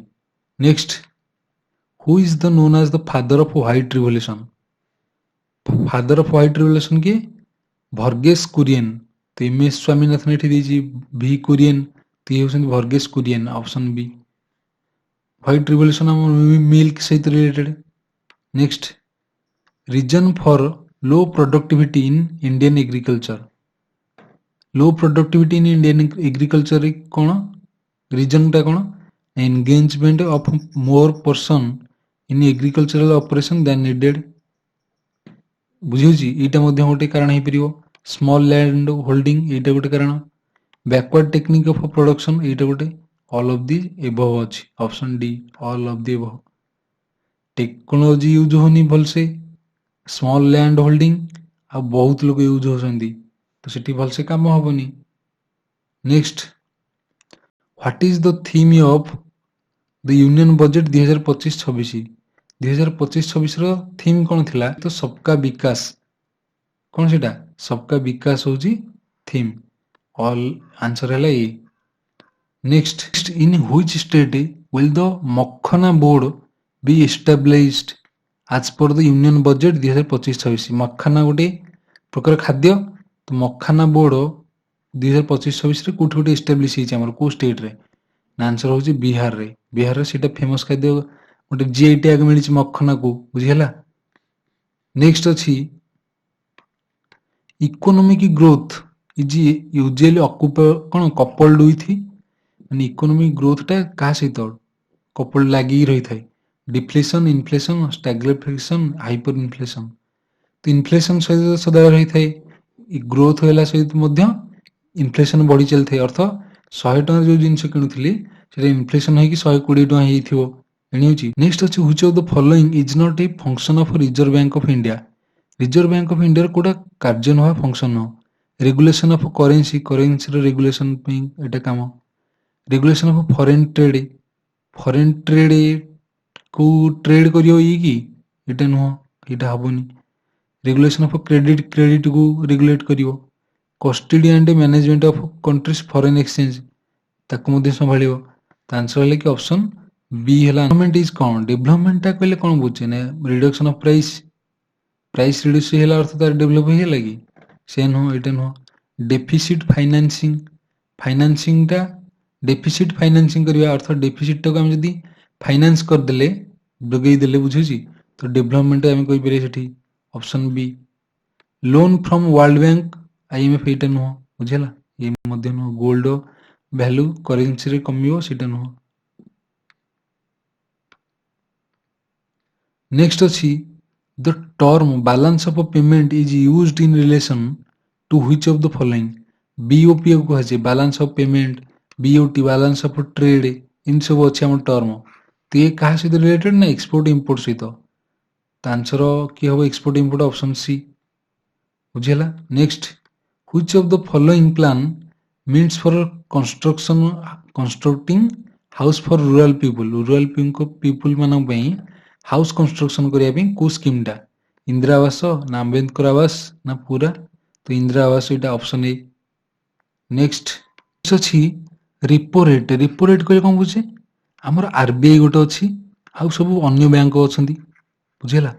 Next who is the known as the father of white revolution? Father of white revolution କିଏ? ଭର୍ଗେସ କୁରିଏନ୍। ତ ଏମ୍.ଏସ୍. ସ୍ୱାମୀନାଥନ ଏଠି ଦେଇଛି ଭି କୁରିଏନ୍। ତ ଇଏ ହେଉଛନ୍ତି Verghese Kurien option B. White revolution ଆମ ମିଲ୍କ ସହିତ related. Next reason for low productivity in Indian agriculture. Low productivity in Indian ଏଗ୍ରିକଲଚରରେ କ'ଣ ରିଜନଟା କ'ଣ? Engagement of more person in agricultural operation than needed. ବୁଝିହେଉଛି। ଏଇଟା ମଧ୍ୟ ଗୋଟେ କାରଣ ହେଇପାରିବ। ସ୍ମଲ୍ ଲ୍ୟାଣ୍ଡ ହୋଲ୍ଡିଂ ଏଇଟା ଗୋଟେ କାରଣ। ବ୍ୟାକୱାର୍ଡ ଟେକ୍ନିକ୍ ଅଫ୍ ପ୍ରଡକ୍ସନ୍ ଏଇଟା ଗୋଟେ। ଅଲ୍ ଅଫ୍ ଦି ଏଭଭ୍ ଅଛି option D all of the above. Technology use ହଉନି ଭଲସେ, ସ୍ମଲ୍ ଲ୍ୟାଣ୍ଡ ହୋଲ୍ଡିଂ ଆଉ ବହୁତ ଲୋକ ୟୁଜ୍ ହେଉଛନ୍ତି ତ ସେଠି ଭଲସେ କାମ ହବନି। Next what is the theme of the union budget 2025-26? 2025-26ର ଥିମ୍ କ'ଣ ଥିଲା? ତ ସବକା ବିକାଶ। କ'ଣ ସେଟା? ସବକା ବିକାଶ ହେଉଛି ଥିମ୍। ଅଲ୍ ଆନ୍ସର ହେଲା A. Next in which state will the makhana board be established as per the union budget 2025-26? Makhana ଗୋଟେ ପ୍ରକାର ଖାଦ୍ୟ। ତ ମଖାନା ବୋର୍ଡ 2025-26ରେ କୋଉଠି ଗୋଟେ ଏଷ୍ଟାବ୍ଲିଶ ହେଇଛି ଆମର କୋଉ ଷ୍ଟେଟ୍ରେ? ନା ଆନ୍ସର ହେଉଛି ବିହାରରେ। ବିହାରରେ ସେଇଟା ଫେମସ୍ ଖାଦ୍ୟ ଗୋଟେ ଜିଆଇ ଟ୍ୟାଗ ମିଳିଛି ମଖନାକୁ। ବୁଝିହେଲା। ନେକ୍ସଟ ଅଛି ଇକୋନୋମିକ୍ ଗ୍ରୋଥ ଇଜ୍ ୟୁଜୁଆଲି କ'ଣ କପଲ୍ଡ ୱିଥ୍ ମାନେ ଇକୋନୋମିକ୍ ଗ୍ରୋଥଟା କାହା ସହିତ କପଲ୍ଡ ଲାଗିକି ରହିଥାଏ? Deflation, inflation, ଷ୍ଟାଗ୍ଫ୍ଲେସନ୍, hyper inflation. ତ ଇନଫ୍ଲେସନ୍ ସହିତ ସଦାବେଳେ ରହିଥାଏ। ଗ୍ରୋଥ ହେଲା ସହିତ ମଧ୍ୟ ଇନଫ୍ଲେସନ୍ ବଢ଼ି ଚାଲିଥାଏ। ଅର୍ଥ 100 ଟଙ୍କାର ଯେଉଁ ଜିନିଷ କିଣୁଥିଲି ସେଟା ଇନଫ୍ଲେସନ୍ ହେଇକି 120 ଟଙ୍କା ହେଇଯାଇଥିବ। नेक्स्ट अच्छे which of the following is not a function of reserve bank of India reserve bank of India कोटा कार्य नुह फंक्शन नुह regulation of currency currency regulation एटा काम रेगुलेशन ऑफ फॉरेन ट्रेड को ट्रेड करियो कि एटा नुह एटा हबनी रेगुलेशन ऑफ क्रेडिट को रेगुलेट करियो custody and management of countries foreign exchange ताको मध्ये संभाळियो त आंसर है कि ऑप्शन बी है डेवलपमेंट इज कौन डेवलपमेंट टा कहले कौन बुझे ना reduction of price price reduce होला अर्थ तार डेवलप हे लगी से नो एटा नो डेफिसिट फाइनेंसिंग फाइनेंसिंग टा डेफिसिट फाइनेंसिंग करबा अर्थ डेफिसिट टा को हम जदी फाइनेंस कर देले डगेई देले बुझुची तो डेवलपमेंट हम कोइ परे सेठी option B loan from world bank IMF एटा नो बुझेला ये मध्य नो गोल्ड वैल्यू करेंसी रे कमियो सेटा नो नेक्स्ट अछि the term balance of payment is used in relation to which of the following BOP को कहा balance of payment BOT balance of trade इन सब अच्छे हम टर्म तो ये कहा सहित रिलेटेड ना एक्सपोर्ट इंपोर्ट सहित आंसर कि हम एक्सपोर्ट इंपोर्ट ऑप्शन सी बुझेला next which of the following plan means for constructing house for rural people मान हाउस कंस्ट्रक्शन करने को स्कीम टा इंदिरा आवास ना अम्बेडकर आवास ना पूरा तो इंदिरा आवास यहाँ ऑप्शन ए नेक्स्ट अच्छी रिपो रेट कहले कौन बुझे आमर आरबीआई गोटे अच्छी आउ सब अन्य बैंक अच्छा बुझेगा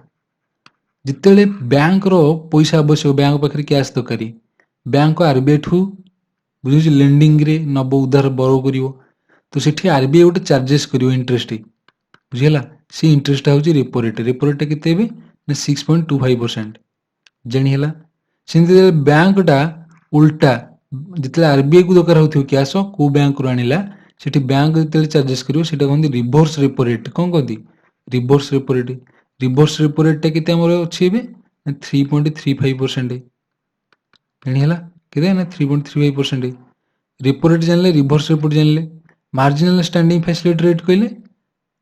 जिते बैंक रो पैसा आवश्यक बैंक पाखे कैश दरकार बैंक आरबीआई ठू बुझे लेंडिंग रे नब उधार बरो करिवो तो सेठी आरबीआई गोटे चार्जेस करिवो इंटरेस्ट बुझेगा सी इंटरेस्ट हूँ रेपो रेट केते ना 6.25% जानीला से बैंक टा उल्टा जिते आरबीआई को दरकार हो कैश को बैंक रू आनिला सेठी बैंक जिते चार्जेस करिवो सेटा कहते रिवर्स रेपो रेट कौन कहती रिवर्स रेपो रेट टा केते हमर अछि एबे 3.35% जानीला केते ना 3.35% रेपो रेट जानले रिवर्स रेपो रेट जानले मार्जिनल स्टैंडिंग फैसिलिटी रेट कहले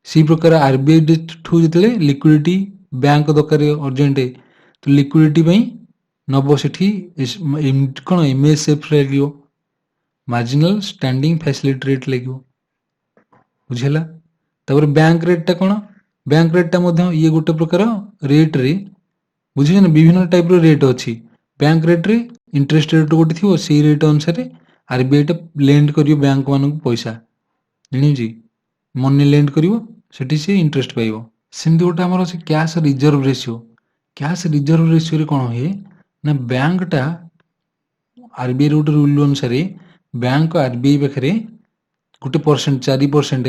सी प्रकार आरबीआई ठू जिते लिक्विडिटी बैंक दरकार अर्जेंट तो लिक्विडिटी नब से कौन एमएसएफ लगे मार्जिनल स्टैंडिंग फैसिलिटी रेट लगे बुझेला तापर बैंक रेट टा कौन बैंक रेट टा ये गोटे प्रकार रेट रे बुझे ना विभिन्न टाइप रेट अच्छी बैंक रेट रे इंटरेस्ट रेट गोटे थी से रेट अनुसार आरबीआई टा लेंड कर बैंक मान पैसा जानी मनी लेंड करिवो सेठी से इंटरेस्ट पाइबो सेमती गोटे आमर अछि कैश रिजर्व रेशियो रे कोन होए ना बैंक टा आरबीआई गोटे रूल अनुसार बैंक आरबीआई पाखरे गोटे परसेंट 4%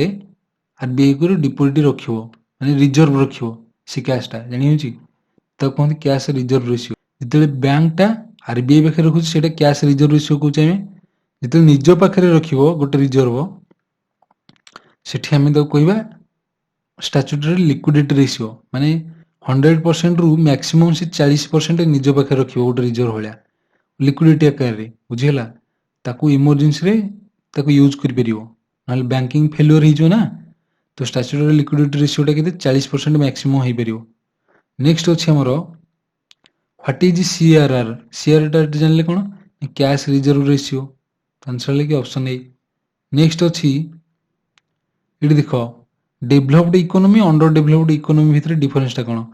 आरबीआई को डिपोजिट रखिवो माने रिजर्व रखिवो से कैश टा जानि होची त कहते कैश रिजर्व रेशियो जिते बैंक टा आरबीआई पाखरे रखुची सेटा कैश रिजर्व रेशियो को चाहे जिते निज पाखरे रखिवो गोटे रिजर्व सेठी आमे तो कहबा स्टैट्यूटरी लिक्विडिटी रेशियो माने 100% रु मैक्सिमम से 40% निज पाखे रखिवो गोटे रिजर्व भलिया लिक्विडिटी आकार रे बुझिला ताकू इमरजेंसी रे ताकू यूज करि परिवो नाल बैंकिंग फेलियर हिजो ना तो स्टैट्यूटरी लिक्विडिटी रेशियो टा केते 40% मैक्सिमम होई परिवो नेक्स्ट अछि हमरो व्हाट इज सीआरआर टा जानले कोन कैश रिजर्व रेशियो आंसर लेके ऑप्शन ए नेक्स्ट अछि इडी देखो developed economy under developed economy भितर डिफरेंस टा कोन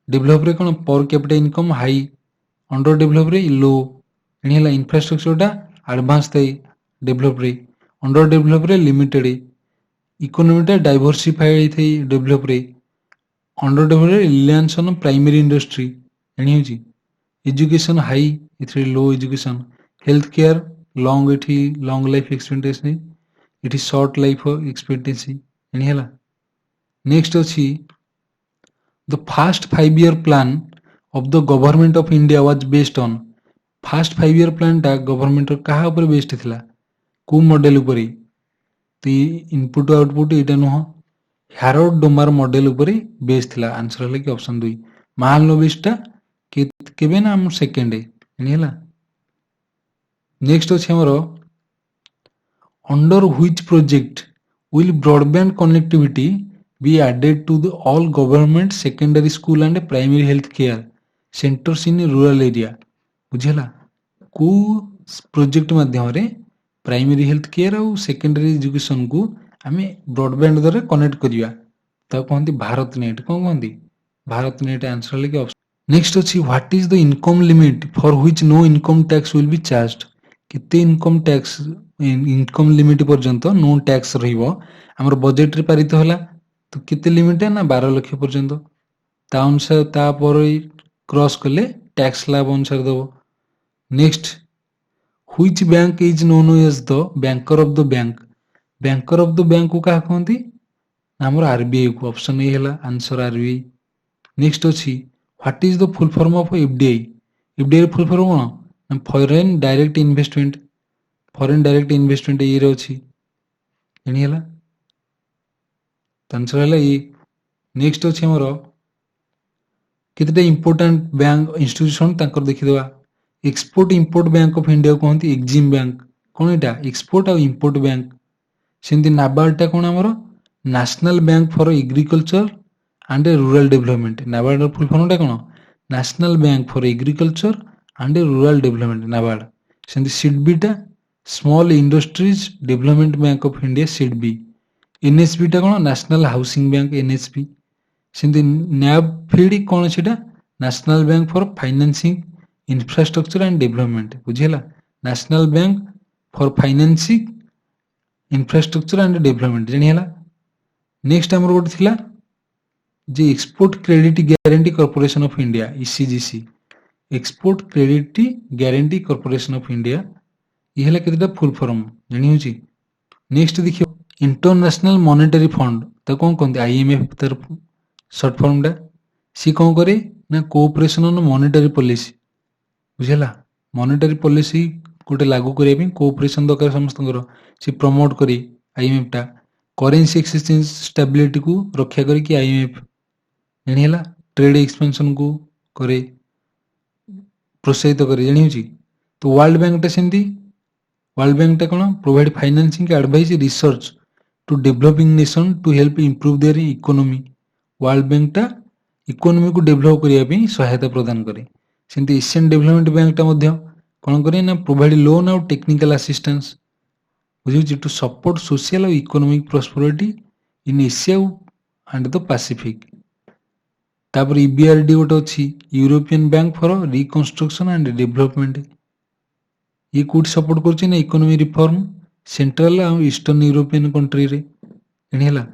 डेभलप रे कोन per capita income high under develop रे लो एनी हला इंफ्रास्ट्रक्चर टा एडवांस थाई डेभलप रे अंडर डेभलप रे लिमिटेड इकोनॉमी टा डाइवर्सिफाइड थाई डेभलप रे अंडर डेभलप रे रिलायंस ऑन प्राइमरी इंडस्ट्री एनी होची एजुकेशन हाई इथरे low education health care long life expectancy it is short life expectancy any हला नेक्स्ट अछि the fast 5 year plan of the government of India was based on fast 5 year plan टा government कहा ऊपर based थिला को model ऊपर तो input output एटा no Harold Domar model ऊपर बेस्ड थिला आंसर हला कि ऑप्शन 2 महालनोबिस टा केबे ना हम सेकंड एनी हला नेक्स्ट अछि हमरो under which project will broadband connectivity be added to the all government secondary school and primary health care centers in rural area बुझेला को प्रोजेक्ट माध्यम रे प्राइमरी हेल्थ केयर और सेकेंडरी एजुकेशन को आमे ब्रॉडबैंड द्वारा कनेक्ट करिया तो कहंती भारत नेट कोन कहंती भारत नेट आंसर लेके ऑप्शन नेक्स्ट अछि what is the income limit for which no income tax will be charged केते इनकम टैक्स इनकम लिमिट पर्यंत नो टैक्स रहिबो हमर बजेट रे पारित होला तो केते लिमिट है ना 12 लाख पर्यंत ता अनुसार ता पर क्रॉस कले टैक्स स्लैब अनुसार दबो next which bank is known as the banker of the bank को कहा कहंती हमर आरबीआई को ऑप्शन ए हैला आंसर आरबीआई नेक्स्ट अछि what is the full form of FDI full form कोन फॉरेन डायरेक्ट इन्वेस्टमेंट ये रे अछि एनी हैला आंसर हैला ए नेक्स्ट अछि हमर केतेटा इंपोर्टेंट बैंक इंस्टीट्यूशन तांकर देखि देबा export import bank of India कहंती एक्जिम बैंक कोन एटा एक्सपोर्ट और इंपोर्ट बैंक सेंती नाबार्ड टा कोन हमर national bank for agriculture and rural development NABARD full form टा कोन national bank for agriculture and rural development NABARD सेंती सीडबी टा small industries development bank of India SIDBI NSB टा कोन नेशनल हाउसिंग बैंक एनएसबी सेंती नैबफीड कोन सेटा national bank for financing infrastructure and development बुझिला national bank for financing infrastructure and development जानि हला नेक्स्ट हमर गोट थिला जे export credit guarantee corporation of India ECGC export credit guarantee corporation of India ये हला केतेटा फुल फॉर्म जानि होची नेक्स्ट देखियो इंटरनेशनल मॉनेटरी फंड त कोन कोन आईएमएफ तर शॉर्ट फॉर्म टा सी कोन करे ना कोऑपरेशन ऑन मॉनेटरी पॉलिसी बुझेला मॉनेटरी पॉलिसी गोटे लागू करिया पे कोऑपरेशन दरकार समस्तଙ୍କର से प्रमोट करी आईएमएफ टा करेंसी एक्सचेंज स्टेबिलिटी को रक्षा करी कि आईएमएफ जानि हला ट्रेड एक्सपेंशन को करे प्रोत्साहित करे जानि होची तो वर्ल्ड बैंक टा सेंती वर्ल्ड बैंक टा कोन provide financing advice research to developing nation to help improve their economy world bank टा इकोनॉमी को डेवलप करिया पे सहायता प्रदान करे सेंती एशियन डेवलपमेंट बैंक टा मध्य कोन करे ना प्रोवाइड लोन और टेक्निकल असिस्टेंस बुझियो टू सपोर्ट सोशल और economic prosperity in Asia and the Pacific तापर ईबीआरडी गोटे अछि European bank for reconstruction and development ये कोड सपोर्ट करछि ना इकोनॉमी रिफॉर्म सेंट्रल और ईस्टर्न यूरोपियन कंट्री रे एनी हला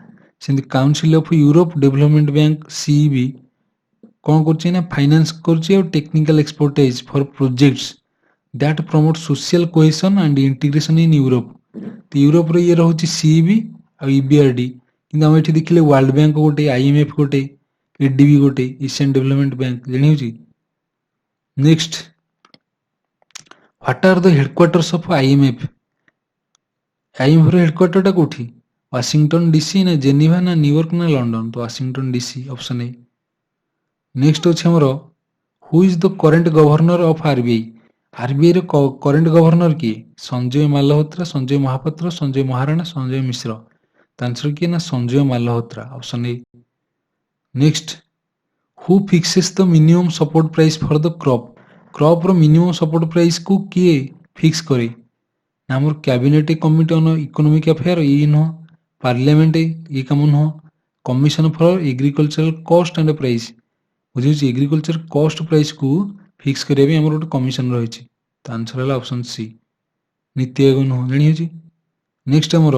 सेंती council of Europe development bank CEB कोन करछि ना फाइनेंस करछि और technical expertise for projects that promote social cohesion and integration in Europe तो यूरोप रे ये रहउछि सीईबी और ईबीआरडी किंतु हम एठी देखिले वर्ल्ड बैंक गोटे आईएमएफ गोटे एडीबी गोटे एशियन डेवलपमेंट बैंक जानि होछि next what are the headquarters of IMF रो हेडक्वार्टर टा कोठी वाशिंगटन डीसी ना जेनेवा ना न्यूयॉर्क ना लंदन तो Washington DC option A next अछि हमरो who is the current governor of RBI रो करंट गवर्नर की संजय मालहोत्रा संजय महापात्र संजय महाराणा संजय मिश्र तो आंसर की ना Sanjay Malhotra option A next who fixes the minimum support price for the crop रो मिनिमम सपोर्ट प्राइस को किए फिक्स करे ना हमर cabinet committee on economic affair ई नो पार्लियामेंट ई काम नो commission for agricultural cost and price बुझियो एग्रीकल्चर कॉस्ट प्राइस को फिक्स करिया भी हमर गोटे कमिशन रहिछि तो आंसर हला option C NITI Aayog no जानि होछि नेक्स्ट हमर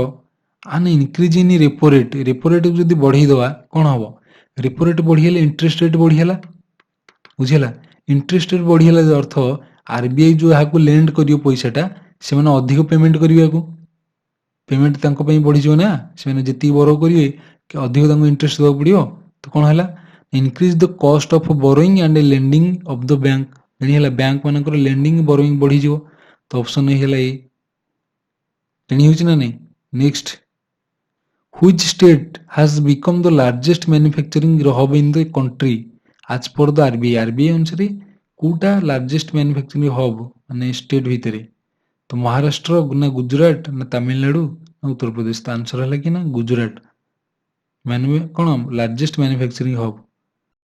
आन इंक्रीज इन रेपो रेट जदी बढ़ी दवा कोन हबो रेपो रेट बढ़िले इंटरेस्ट रेट बढ़िला बुझिला इंटरेस्ट रेट बढ़िला अर्थ आरबीआई जो हाकु लेंड करियो पैसाटा से माने अधिक पेमेंट करिया को पेमेंट तांको पई बढ़ी जो ना से माने जति बरो करिवे कि अधिक तांको इंटरेस्ट दवा पड़ियो तो कोन हला increase the cost of borrowing and lending of the bank यानी हला बैंक मानकर lending borrowing बढ़ी जो तो ऑप्शन नहीं हला ए यानी होछि ना नहीं next which state has become the largest manufacturing hub in the country as per the RBI अनुसार कोटा largest manufacturing hub माने स्टेट भितरे तो महाराष्ट्र ना गुजरात ना तमिलनाडु ना उत्तर प्रदेश तो आंसर हला कि ना गुजरात କ'ଣ ଲାର୍ଜେଷ୍ଟ ମ୍ୟାନୁଫ୍ୟାକ୍ଚରିଂ ହବ୍